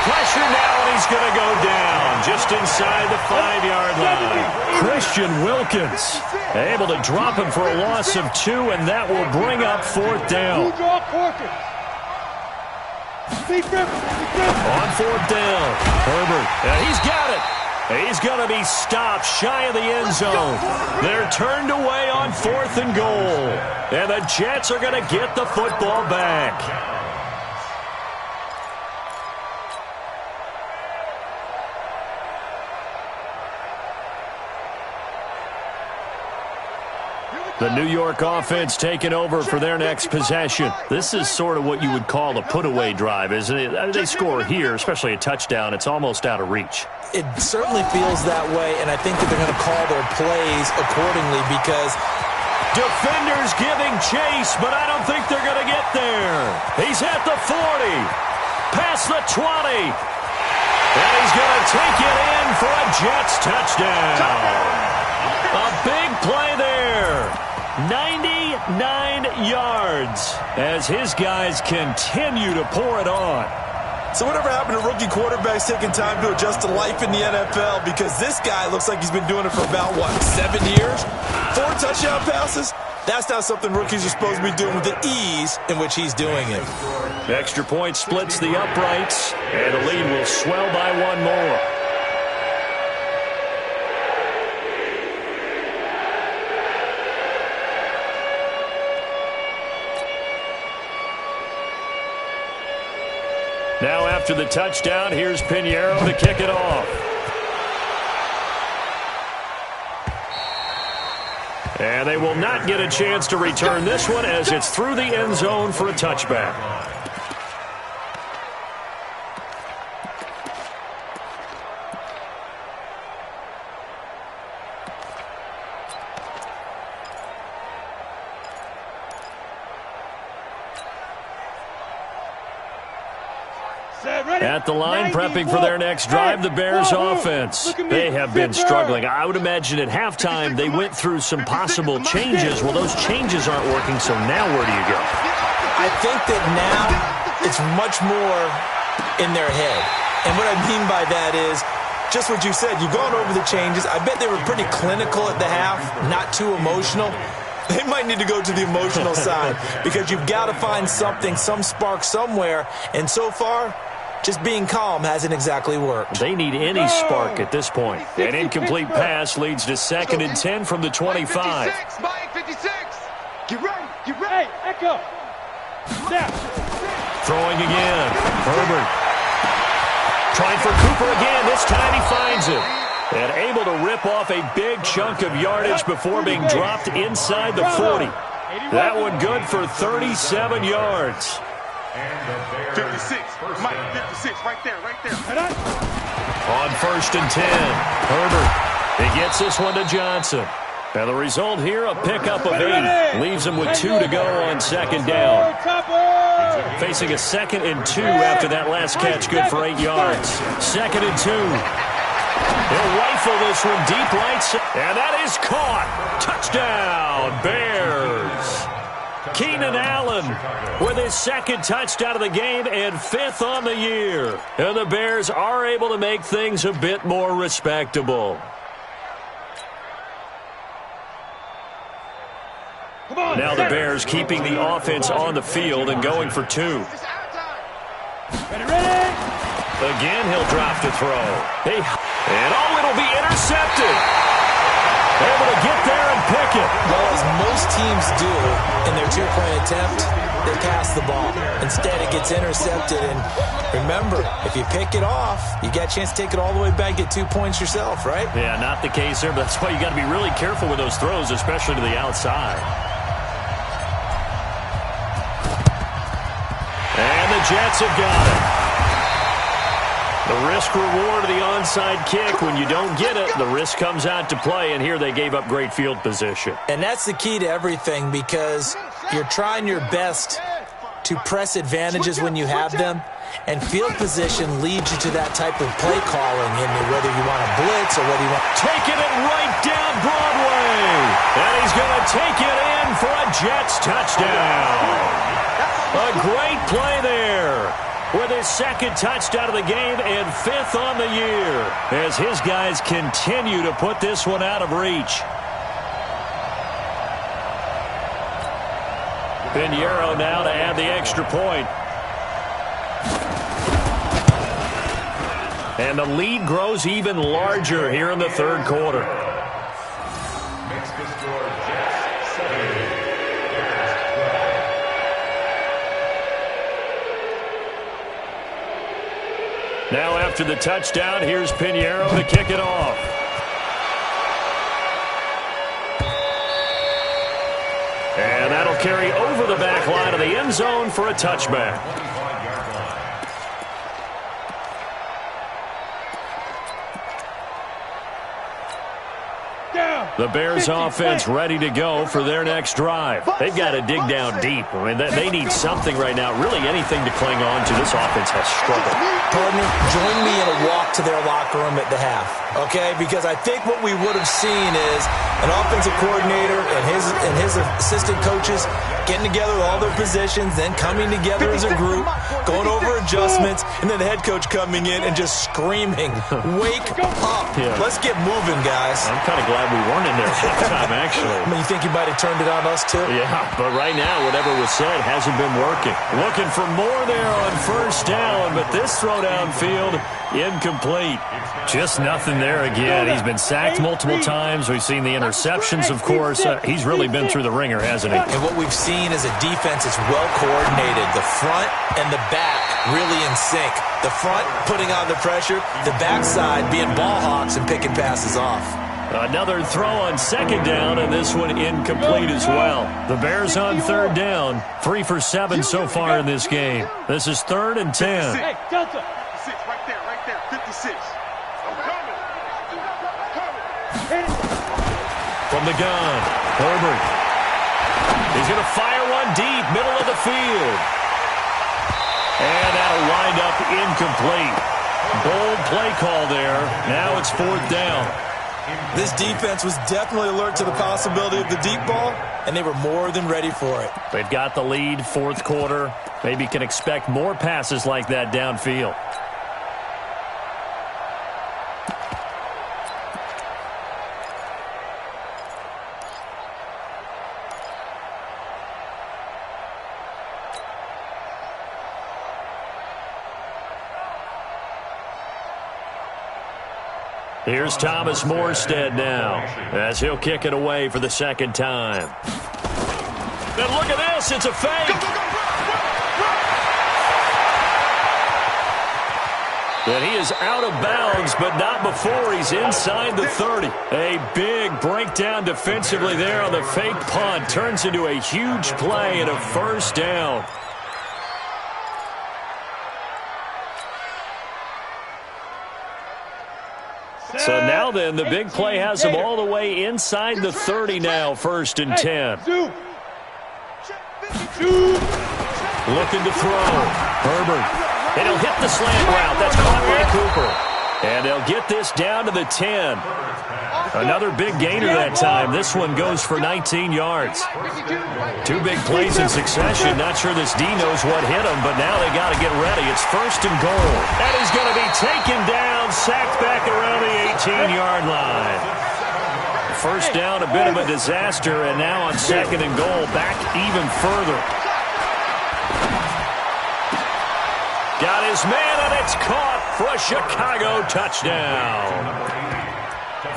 pressure now, and he's going to go down just inside the 5-yard line. Christian Wilkins able to drop him for a loss of 2, and that will bring up 4th down. On 4th down, Herbert, he's got it. He's going to be stopped shy of the end zone. They're turned away on 4th and goal. And the Jets are going to get the football back. The New York offense taking over for their next possession. This is sort of what you would call a put-away drive, isn't it? They score here, especially a touchdown. It's almost out of reach. It certainly feels that way, and I think that they're going to call their plays accordingly because defenders giving chase, but I don't think they're going to get there. He's at the 40, past the 20, and he's going to take it in for a Jets touchdown. A big play there. 99 yards as his guys continue to pour it on. So whatever happened to rookie quarterbacks taking time to adjust to life in the NFL? Because this guy looks like he's been doing it for about, 7 years? 4 touchdown passes? That's not something rookies are supposed to be doing with the ease in which he's doing it. The extra point splits the uprights, and the lead will swell by 1 more. Now after the touchdown, here's Pinheiro to kick it off. And they will not get a chance to return this one as it's through the end zone for a touchback. At the line, prepping for their next drive, the Bears offense. They have been struggling. I would imagine at halftime they went through some possible changes. Well, those changes aren't working, so now where do you go? I think that now it's much more in their head. And what I mean by that is just what you said. You've gone over the changes. I bet they were pretty clinical at the half, not too emotional. They might need to go to the emotional side because you've got to find something, some spark somewhere. And so far, just being calm hasn't exactly worked. They need any spark at this point. An incomplete pass leads to 2nd and 10 from the 25. 56. Get ready. Get ready. Echo. Snap. Throwing again. Herbert. Trying for Cooper again. This time he finds it. And able to rip off a big chunk of yardage before being dropped inside the 40. That one good for 37 yards. 56. Mike, 56. Right there. On 1st and 10, Herbert. He gets this one to Johnson. And the result here, a pickup of 8. Leaves him with 2 to go on 2nd down. Facing a 2nd and 2 after that last catch, good for 8 yards. 2nd and 2. He'll rifle this one deep right. And that is caught. Touchdown, Bears. Keenan Allen with his 2nd touchdown of the game and 5th on the year. And the Bears are able to make things a bit more respectable. Now the Bears keeping the offense on the field and going for 2. Again, he'll drop to throw. It'll be intercepted. Able to get there and pick it. Well, as most teams do in their 2-point attempt, they pass the ball. Instead, it gets intercepted. And remember, if you pick it off, you got a chance to take it all the way back, get 2 points yourself, right? Yeah, not the case there, but that's why you got to be really careful with those throws, especially to the outside. And the Jets have got it. The risk-reward of the onside kick, when you don't get it, the risk comes out to play, and here they gave up great field position. And that's the key to everything because you're trying your best to press advantages when you have them, and field position leads you to that type of play calling, in whether you want to blitz or whether you want... Taking it right down Broadway, and he's going to take it in for a Jets touchdown. A great play there. With his 2nd touchdown of the game and 5th on the year as his guys continue to put this one out of reach. Pinheiro now to add the extra point. And the lead grows even larger here in the 3rd quarter. Makes the score Jets 7. Now after the touchdown, here's Pinheiro to kick it off. And that'll carry over the back line of the end zone for a touchback. The Bears offense ready to go for their next drive. They've got to dig down deep. I mean, they need something right now, really anything to cling on to. This offense has struggled. Partner, join me in a walk to their locker room at the half, okay? Because I think what we would have seen is an offensive coordinator and his assistant coaches getting together with all their positions, then coming together as a group, going over adjustments, and then the head coach coming in and just screaming, wake up. Yeah. Let's get moving, guys. I'm kind of glad we weren't in there at the time, actually. I mean, you think you might have turned it on us, too? Yeah, but right now, whatever was said hasn't been working. Looking for more there on first down, but this throw downfield, incomplete. Just nothing there again. He's been sacked multiple times. We've seen the interceptions, of course. He's really been through the ringer, hasn't he? And what we've seen is a defense that's well coordinated. The front and the back really in sync. The front putting on the pressure, the backside being ball hawks and picking passes off. Another throw on second down, and this one incomplete as well. The Bears on third down, 3 for 7 so far in this game. This is 3rd and 10. Hey, Delta. 56, right there, 56. I'm coming. From the gun, Herbert. He's going to fire one deep, middle of the field. And that'll wind up incomplete. Bold play call there. Now it's 4th down. This defense was definitely alert to the possibility of the deep ball, and they were more than ready for it. They've got the lead, 4th quarter. Maybe can expect more passes like that downfield. Here's Thomas Morstead now, as he'll kick it away for the 2nd time. Then look at this, it's a fake. And he is out of bounds, but not before he's inside the 30. A big breakdown defensively there on the fake punt. Turns into a huge play and a 1st down. So now then, the big play has him all the way inside the 30 now, 1st and 10. Looking to throw. Herbert. And he'll hit the slant route. That's caught by Cooper. And they'll get this down to the 10. Another big gainer that time. This one goes for 19 yards. 2 big plays in succession. Not sure this D knows what hit him, but now they got to get ready. It's 1st and goal. And he's going to be taken down, sacked back around the 18-yard line. 1st down, a bit of a disaster, and now on 2nd and goal, back even further. Got his man, and it's caught for a Chicago touchdown.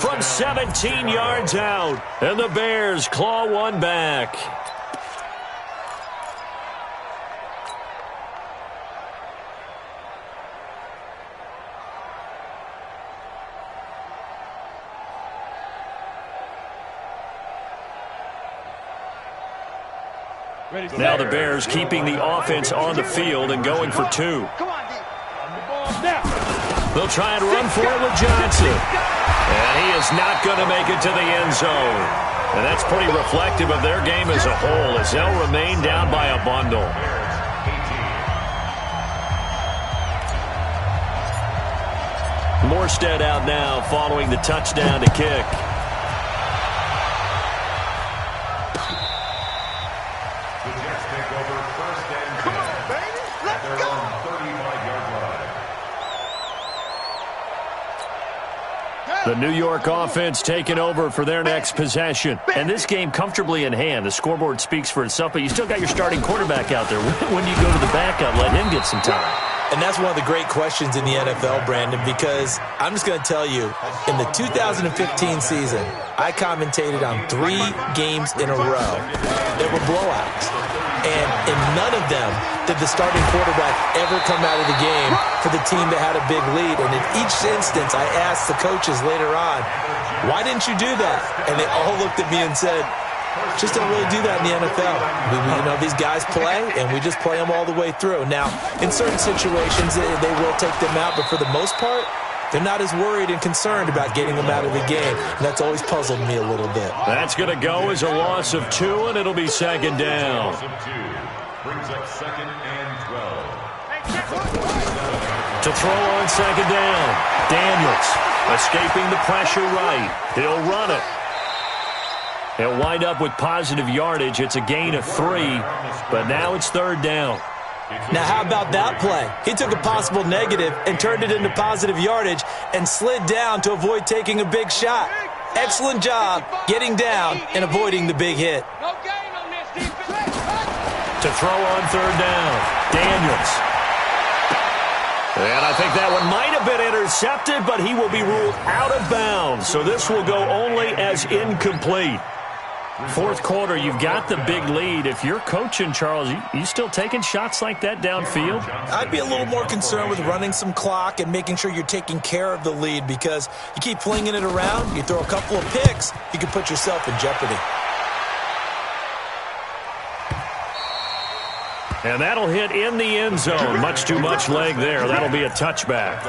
From 17 yards out, and the Bears claw one back. Now the Bears keeping the offense on the field and going for 2. They'll try and run for it with Johnson. And he is not going to make it to the end zone. And that's pretty reflective of their game as a whole, as they'll remain down by a bundle. Morstead out now following the touchdown to kick. The New York offense taking over for their next possession. And this game comfortably in hand. The scoreboard speaks for itself, but you still got your starting quarterback out there. When do you go to the backup, let him get some time? And that's one of the great questions in the NFL, Brandon, because I'm just going to tell you, in the 2015 season, I commentated on 3 games in a row. There were blowouts. And in none of them did the starting quarterback ever come out of the game for the team that had a big lead. And in each instance, I asked the coaches later on, why didn't you do that? And they all looked at me and said, just don't really do that in the NFL. These guys play, and we just play them all the way through. Now, in certain situations, they will take them out, but for the most part, they're not as worried and concerned about getting them out of the game. And that's always puzzled me a little bit. That's going to go as a loss of 2, and it'll be 2nd down. Brings up 2nd and 12. To throw on second down. Daniels escaping the pressure right. He'll run it. He'll wind up with positive yardage. It's a gain of 3, but now it's third down. Now, how about that play? He took a possible negative and turned it into positive yardage and slid down to avoid taking a big shot. Excellent job getting down and avoiding the big hit. To throw on third down. Daniels. And I think that one might have been intercepted, but he will be ruled out of bounds. So this will go only as incomplete. Fourth quarter, you've got the big lead. If you're coaching, Charles, you still taking shots like that downfield? I'd be a little more concerned with running some clock and making sure you're taking care of the lead, because you keep flinging it around, you throw a couple of picks, you can put yourself in jeopardy. And that'll hit in the end zone. Much too much leg there. That'll be a touchback.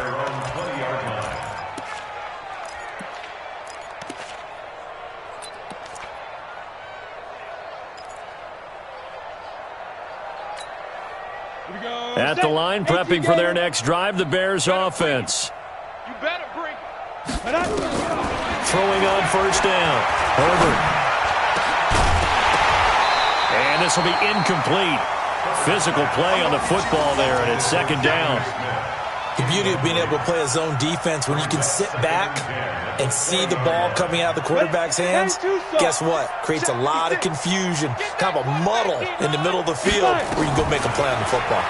At the line, prepping for their next drive, the Bears offense. You better bring. Throwing on first down. Herbert. And this will be incomplete. Physical play on the football there, and it's second down. The beauty of being able to play a zone defense, when you can sit back and see the ball coming out of the quarterback's hands, guess what? Creates a lot of confusion, kind of a muddle in the middle of the field where you can go make a play on the football.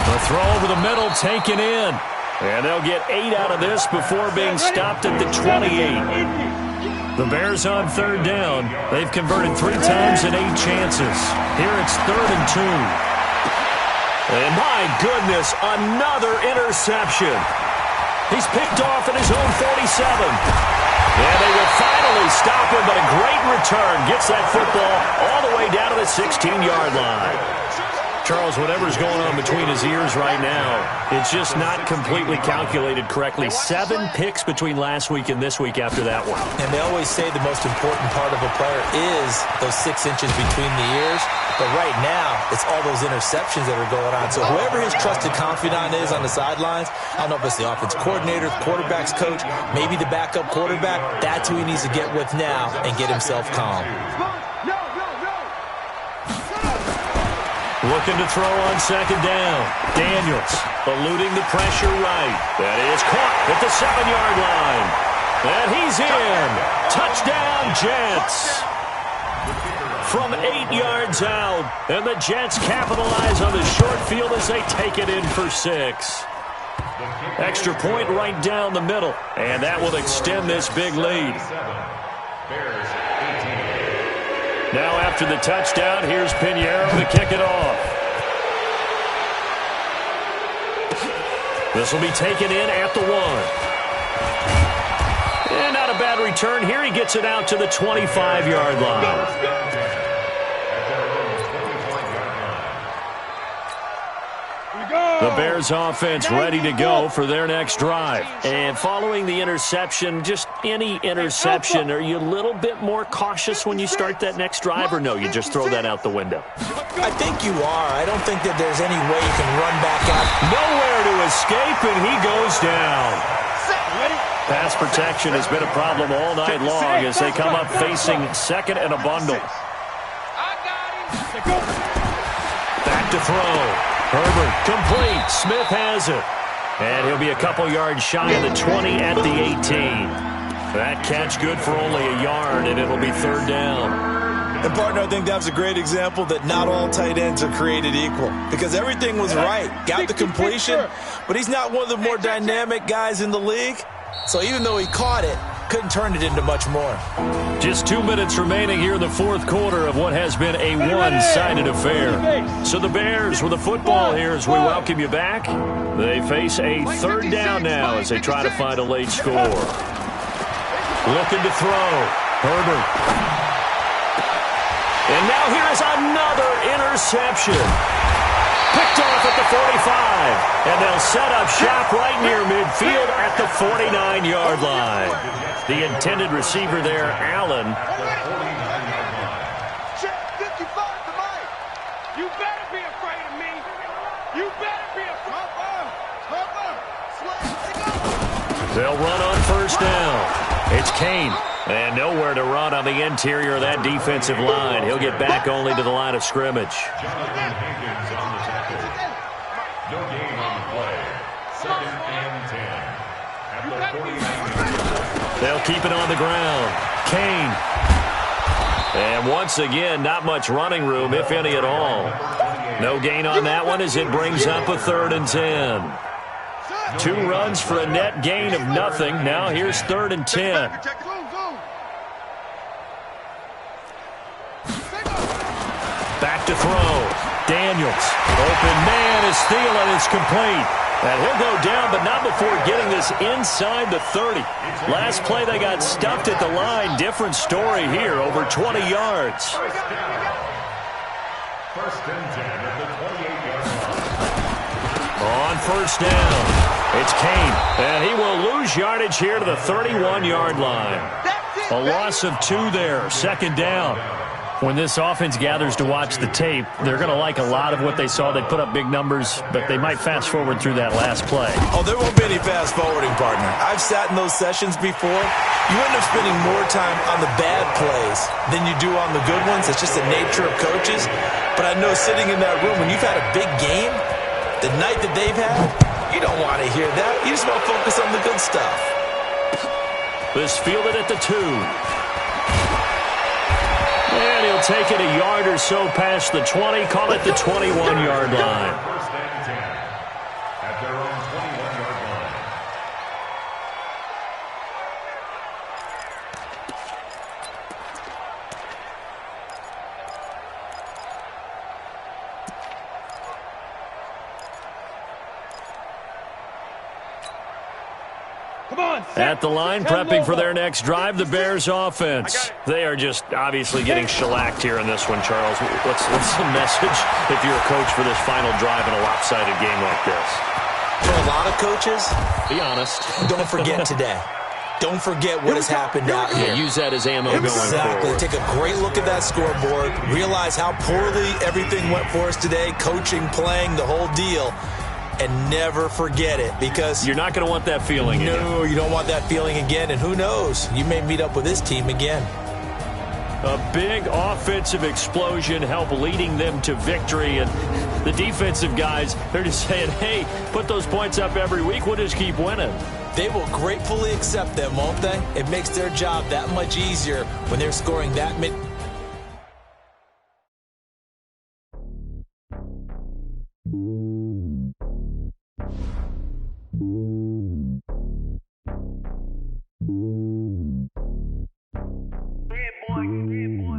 The throw over the middle taken in. And they'll get 8 out of this before being stopped at the 28. The Bears on third down. They've converted 3 times in 8 chances. Here it's 3rd and 2. And my goodness, another interception. He's picked off at his own 47. And they will finally stop him, but a great return. Gets that football all the way down to the 16-yard line. Charles, whatever's going on between his ears right now, it's just not completely calculated correctly. 7 picks between last week and this week after that one. And they always say the most important part of a player is those 6 inches between the ears. But right now, it's all those interceptions that are going on. So whoever his trusted confidant is on the sidelines, I don't know if it's the offense coordinator, the quarterback's coach, maybe the backup quarterback, that's who he needs to get with now and get himself calm. Looking to throw on second down. Daniels eluding the pressure right. That is caught at the 7-yard line. And he's in. Touchdown, Jets. From 8 yards out. And the Jets capitalize on the short field as they take it in for 6. Extra point right down the middle. And that will extend this big lead. Now after the touchdown, here's Pinheiro to kick it off. This will be taken in at the 1. And not a bad return. Here he gets it out to the 25-yard line. The Bears offense ready to go for their next drive. And following the interception, just any interception, are you a little bit more cautious when you start that next drive, or no, you just throw that out the window? I think you are. I don't think that there's any way you can run back out. Nowhere to escape, and he goes down. Pass protection has been a problem all night long as they come up facing second and a bundle. Back to throw. Herbert complete. Smith has it. And he'll be a couple yards shy of the 20 at the 18. That catch good for only a yard, and it'll be third down. And, partner, I think that was a great example that not all tight ends are created equal, because everything was right. Got the completion, but he's not one of the more dynamic guys in the league. So even though he caught it, couldn't turn it into much more. Just 2 minutes remaining here in the fourth quarter of what has been a one-sided affair. So the Bears with the football here as we welcome you back. They face a third down now as they try to find a late score. Looking to throw. Herbert. And now here is another interception. Picked off at the 45. And they'll set up shop right near midfield at the 49-yard line. The intended receiver there, Allen. Check 55 to Mike. You better be afraid of me. You better be a They'll run on first down. It's Kane. And nowhere to run on the interior of that defensive line. He'll get back only to the line of scrimmage. Jonathan Hankins on the tackle. No gain on the play. 2nd and 10. At the 49. They'll keep it on the ground. Kane. And once again, not much running room, if any at all. No gain on that one as it brings up a 3rd and 10. 2 runs for a net gain of nothing. Now here's 3rd and 10. Back to throw. Daniels. Open man is Thielen. It's complete. And he'll go down, but not before getting this inside the 30. Last play, they got stuffed at the line. Different story here, over 20 yards. First and 10 at the 28-yard line. On first down, it's Kane. And he will lose yardage here to the 31-yard line. A loss of 2 there, 2nd down. When this offense gathers to watch the tape, they're going to like a lot of what they saw. They put up big numbers, but they might fast forward through that last play. Oh, there won't be any fast forwarding, partner. I've sat in those sessions before. You end up spending more time on the bad plays than you do on the good ones. It's just the nature of coaches. But I know sitting in that room, when you've had a big game, the night that they've had, you don't want to hear that. You just want to focus on the good stuff. This fielded at the 2. And he'll take it a yard or so past the 20, call it the 21-yard line. First and 10 at their own 21-yard line. Come on, At the line, prepping for their next drive, the Bears offense. They are just obviously getting shellacked here in this one, Charles. What's the message if you're a coach for this final drive in a lopsided game like this? For a lot of coaches, be honest. Don't forget today. Don't forget what has happened out here. Use that as ammo going forward. Take a great look at that scoreboard. Realize how poorly everything went for us today. Coaching, playing, the whole deal. And never forget it, because you're not going to want that feeling again. No, you don't want that feeling again. And who knows? You may meet up with this team again. A big offensive explosion helped leading them to victory. And the defensive guys, they're just saying, hey, put those points up every week. We'll just keep winning. They will gratefully accept them, won't they? It makes their job that much easier when they're scoring that many.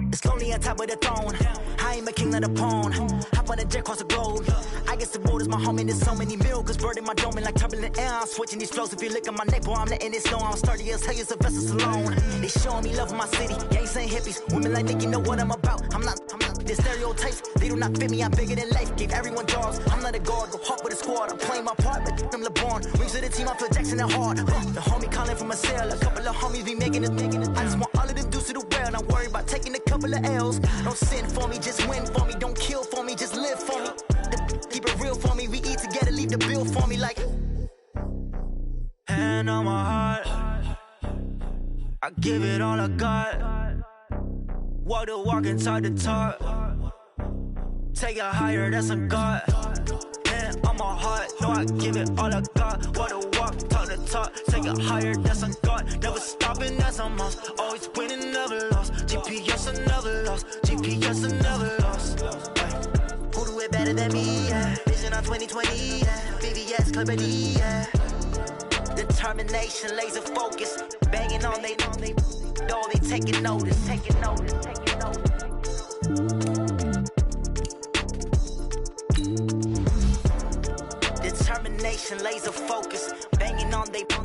It's lonely on top of the throne. I am a king of the pawn. Hop on a jet across the globe. I guess the road is my home and there's so many milk. Bird in my dome and like turbulent air. I'm switching these flows. If you look at my neck, boy, I'm letting it snow. I'm sturdy as hell, as a vessel alone. They showing me love in my city. Gangs ain't hippies. Women like Nick, you know what I'm about. I'm not. The stereotypes, they do not fit me. I'm bigger than life. Gave everyone jobs. I'm not a guard. Go hard with a squad. I'm playing my part, but I'm LeBron. Rings of the team, I feel Jackson and hard. The homie calling from a cell. A couple of homies be making it. I just want all of them dudes to the well. Not worry about taking a couple of L's. Don't sin for me, just win for me. Don't kill for me, just live for me. Keep it real for me. We eat together, leave the bill for me like. Hand on my heart, I give it all I got. Walk the walk and talk the talk. Take it higher, that's a God. Hand on my heart, no, I give it all I got. Walk the walk, talk the talk. Take it higher, that's a God. Never stopping, that's a must. Always winning, never lost. GPS, I never lost. GPS, I never lost. Who do it better than me? Yeah. Vision on 2020. Yeah. VVS, Clarity. Yeah. Determination, laser focus. Banging on they door, they taking notice. Taking notice, taking notice. Determination, laser focus. Banging on they door,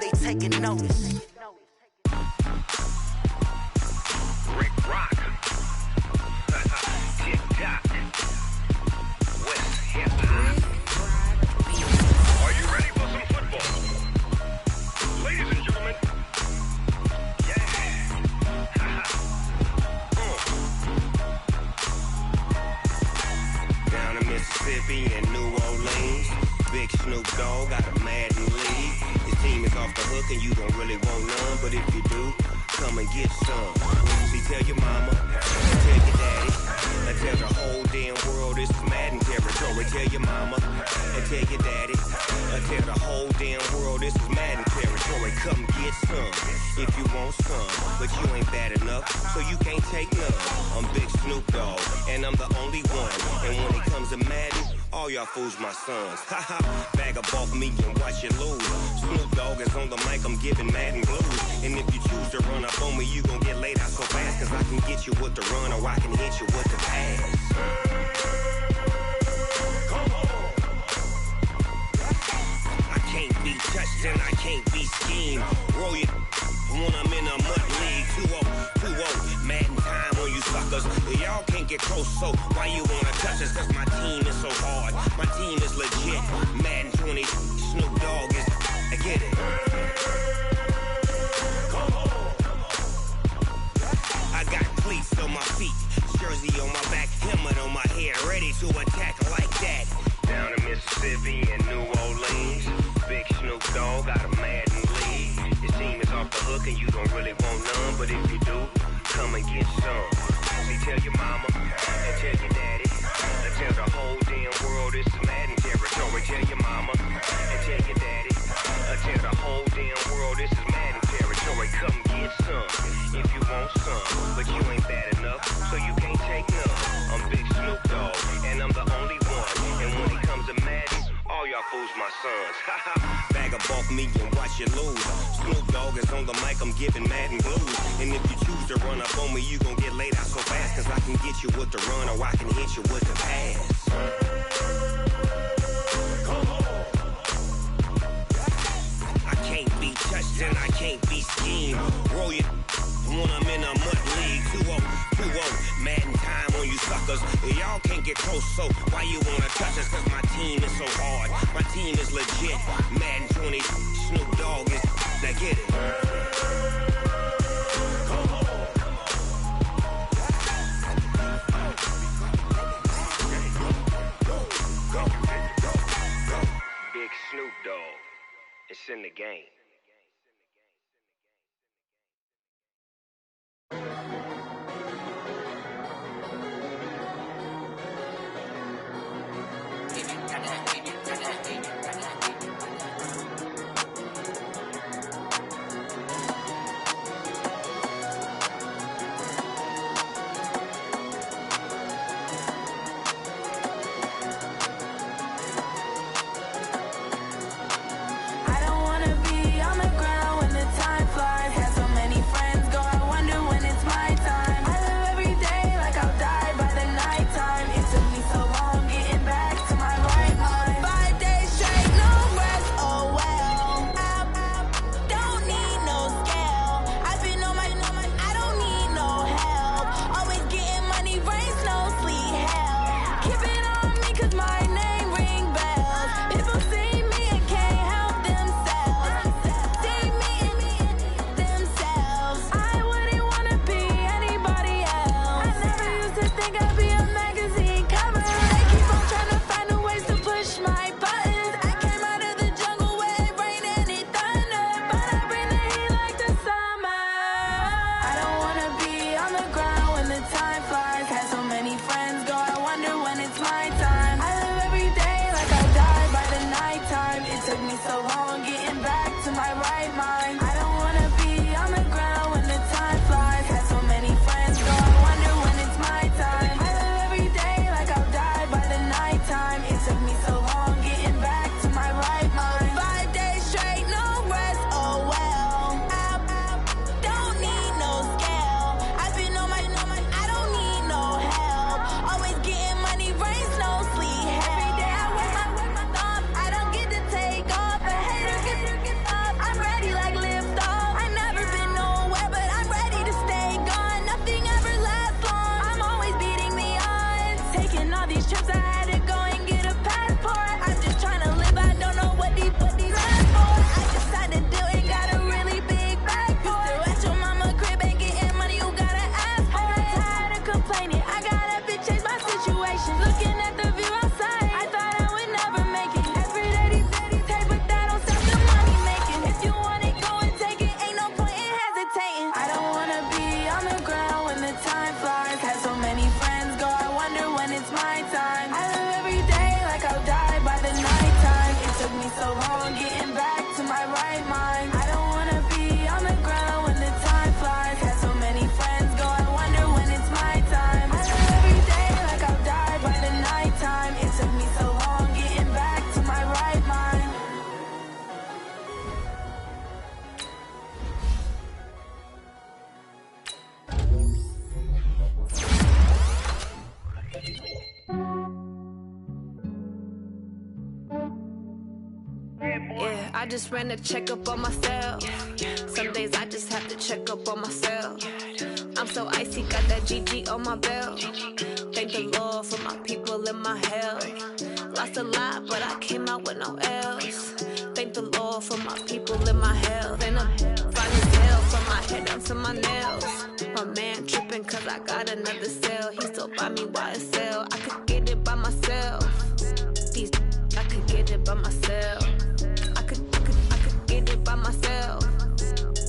they taking notice. Rick Rock. Tick-tock. West hip-hop. Are you ready for some football? Ladies and gentlemen. Yeah. Down in Mississippi and New Big Snoop Dogg got a Madden league. His team is off the hook and you don't really want none, but if you do, come and get some. See, tell your mama, tell your daddy, and tell the whole damn world this is Madden territory. Tell your mama, and tell your daddy, and tell the whole damn world this is Madden territory. Come get some, if you want some, but you ain't bad enough, so you can't take none. I'm Big Snoop Dogg, and I'm the only one, and when it comes to Madden, all y'all fools my sons. Haha, bag up off me and watch you lose. Snoop Dogg is on the mic, I'm giving Madden blues. And if you choose to run up on me, you gon' get laid out so fast. Cause I can get you with the run or I can hit you with the pass. Come on. I can't be touched and I can't be schemed. Roll you when I'm in a mud league. 2-0, Madden time on you suckers. Y'all can't get close, so why you wanna touch us? Cause my team is so hard, my team is legit. Madden 20, Snoop Dogg is, I get it. Come on. I got cleats on my feet, jersey on my back, helmet on my head, ready to attack like that. Down in Mississippi and New Orleans, Big Snoop Dogg got a Madden league. His team is off the hook and you don't really want none, but if you do, come and get some. See, tell your mama, and tell your daddy, and tell the whole damn world this is Madden territory. Tell your mama, and tell your daddy, and tell the whole damn world this is Madden territory. Come get some, if you want some, but you ain't bad enough, so you can't take none. I'm Big Snoop Dogg, and I'm the only one, and when it comes to Madden, all y'all fools my sons. Haha, bag up off me and watch you lose. Snoop Dogg is on the mic, I'm giving Madden blues. And if you choose to run up on me, you gon' get laid out so fast. Cause I can get you with the run or I can hit you with the pass. Come on. I can't be touched and I can't be schemed. Roll you when I'm in a mud league. 2-0, Madden time on you suckers. Y'all can't get close, so why you wanna touch us? Cause my team is so hard, my team is legit. Madden 20, Snoop Dogg is, now get it. Come on. Go. Big Snoop Dogg, it's in the game. Time flies, had so many friends go, I wonder when it's my time. I just ran a checkup on myself. Some days I just have to check up on myself. I'm so icy, got that GG on my belt. Thank the Lord for my people in my health. Lost a lot, but I came out with no L's. Thank the Lord for my people in my health. And I'm fine as hell from my head down to my nails. My man tripping cause I got another cell. He still buy me YSL. I could get it by myself. These I could get it by myself. I could get it by myself.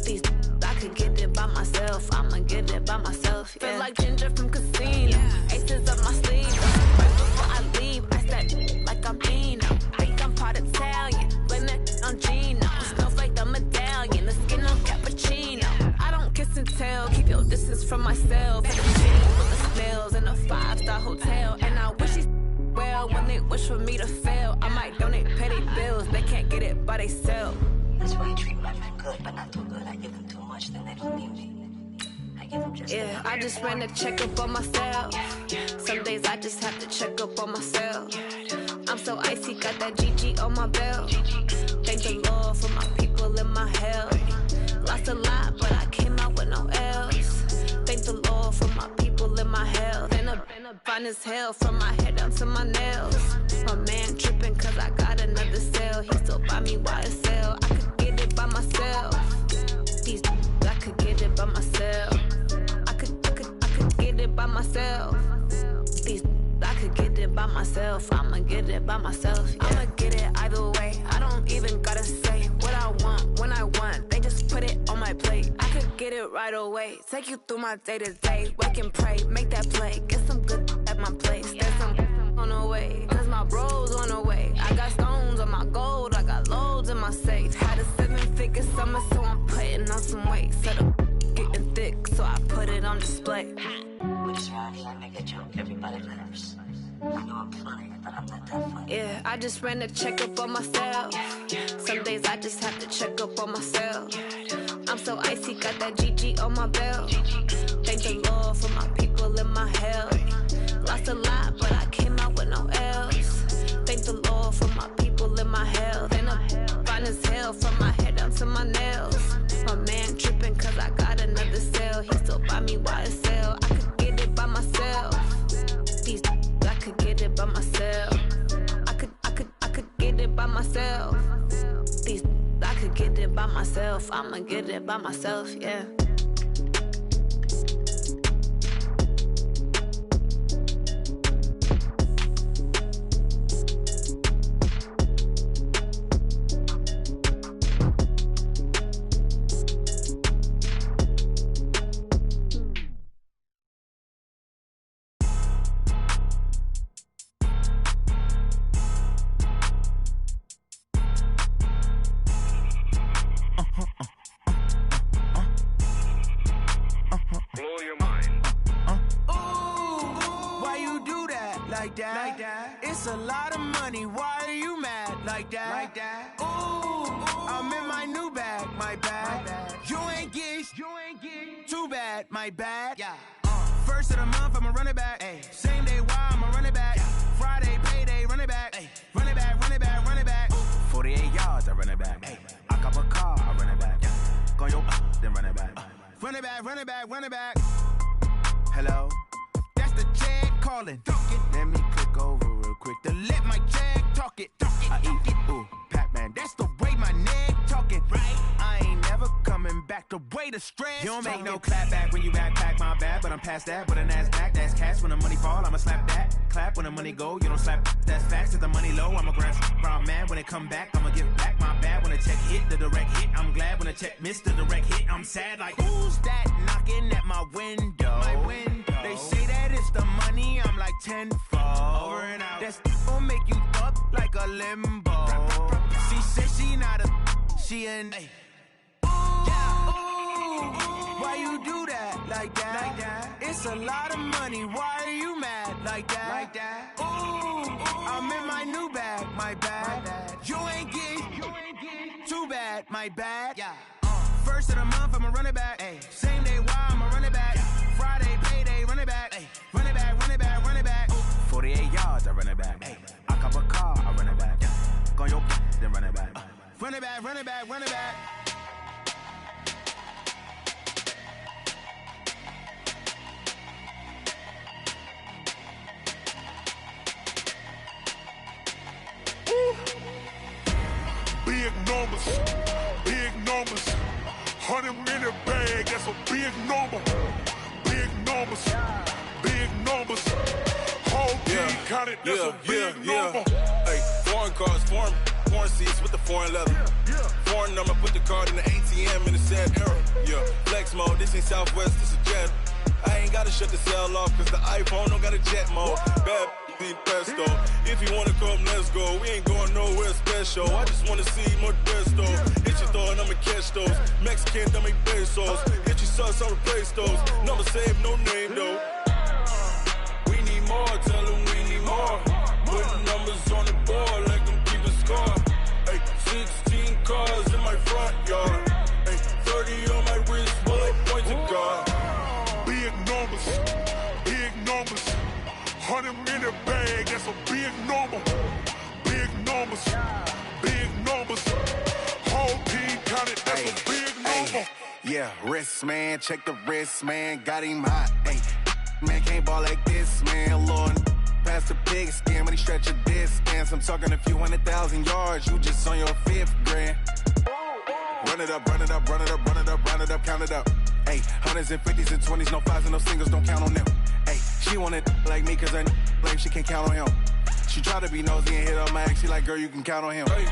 These I could get it by myself. I'ma get it by myself. Yeah. Feel like Ginger from Casino. Aces up my sleeve. Right before I leave, I said like I'm Dino. Think I'm part Italian. Blame that on Gino. Snowflake the medallion. The skin on cappuccino. I don't kiss and tell. Keep your distance from myself. And the jeans with the smells in a 5-star hotel. And I wish he's well when they wish for me to fail. I might donate petty bills. They can't get it by themselves. That's why you treat my friend good, but not too good. I give them too much, then they don't need me. I give them just yeah, I just ran a checkup on myself. Some days I just have to check up on myself. I'm so icy, got that GG on my belt. Thank the Lord for my people in my health. Lost a lot, but I came out with no L's. Thank the Lord for my people in my health. And I'm fine as hell from my head down to my nails. My man tripping cause I got another cell. He still buy me YSL. I could get it by myself. These I could get it by myself. I could get it by myself. These I could get it by myself. I'ma get it by myself. Yeah. I'ma get it either way. I don't even gotta say what I want when I want. They just put it on my plate. I could get it right away. Take you through my day to day. Wake and pray, make that play. Get some good at my place. There's some on the way. Cause my bros on the way. I got stones on my gold. I got loads in my safe. Had a 7-figure summer, so I'm putting on some weight. Set up getting thick, so I put it on display. We just around here, I make a joke, everybody laughs. I know I'm funny, but I'm not that funny. Yeah, I just ran a checkup on myself. Some days I just have to check up on myself. I'm so icy, got that GG on my belt. Thank the Lord for my people in my health. Lost a lot, but I came out with no L's. Thank the Lord for my people in my health. And I'm fine as hell from my head down to my nails. My man tripping cause I got another cell. He still buy me YSL. I could get it by myself. These I could get it by myself. I could get it by myself. These I could get it by myself. I'ma get it by myself, yeah. It's a lot of money, why are you mad like that? Ooh, I'm in my new bag, my bad. You ain't get too bad, my bad. Yeah. First of the month, I'ma run it back. Ay. Same day, why I'ma run it back. Yeah. Friday, payday, run it back. Ay. Run it back, run it back, run it back. 48 yards, I run it back. Ay. I cop a car, I run it back. Yeah. Go yo, then run it back. Run it back, run it back, run it back. Hello? That's the jag calling. Let me click over real quick to let my jag talk it. I eat it, ooh, Pac-Man. That's the way my neck talking. Right? I ain't never coming back. The way the stress. You don't make no clap back when you backpack, my bad. But I'm past that with a NASDAQ. That's cash when the money fall. I'ma slap that. Clap when the money go. You don't slap. That's facts. If the money low, I'ma grab brown man. When it come back, I'ma give back my bad. When the check hit, the direct hit. I'm glad when the check missed the direct hit. I'm sad like who's that knocking at my window? My window. They say that it's the money. I'm like tenfold. Over and out. That's gon' make you up like a limbo. She said she not a. She an. Ay. Why you do that like that? It's a lot of money. Why are you mad like that? Ooh, I'm in my new bag, my bad. You ain't get too bad, my bad. Yeah. First of the month, I'ma run it back. Ay. Same day, why I'ma run it back. Friday, payday, run it back. Ay. Run it back, run it back, run it back. 48 yards, I run it back. Ay. I cop a car, I run it back. Go yo, then run it back. run it back, run it back, run it back. Big numbers, 100 minute bag, that's a big number. Big numbers, whole team counted, that's a big number. Hey, foreign cars, foreign seats with the foreign leather. Foreign number, put the card in the ATM in the sad era. Yeah, flex mode, this ain't Southwest, this is jet. I ain't gotta shut the cell off, cause the iPhone don't got a jet mode. Bad need pesto. If you wanna come, let's go. We ain't going nowhere special. I just wanna see more desto. Hit your throw and I'ma catch those. Mexican, don't make pesos. Hit your sauce, I'll replace those. Number save, no name though. We need more, tell them we need more. Putting numbers on the board like them keep a score. Hey, 16 cars in my front yard. Hey, 30 on my wrist, bullet points of God. Big numbers, 100 minute bag, that's a big number. Big numbers, whole team counted, that's a big number. Yeah, wrist man, check the wrist man, got him hot. Ay, man can't ball like this, man. Lord, past the pig skin when he stretch a distance. I'm talking a few 100,000 yards, you just on your 5th grand. Run it up, run it up, run it up, run it up, run it up, count it up. Ay, 100s and 50s and 20s, no 5s and no singles, don't count on them. Ay, she want it like me cause her blame, she can't count on him. She try to be nosy and hit up my ex, she like, girl, you can count on him. Hey,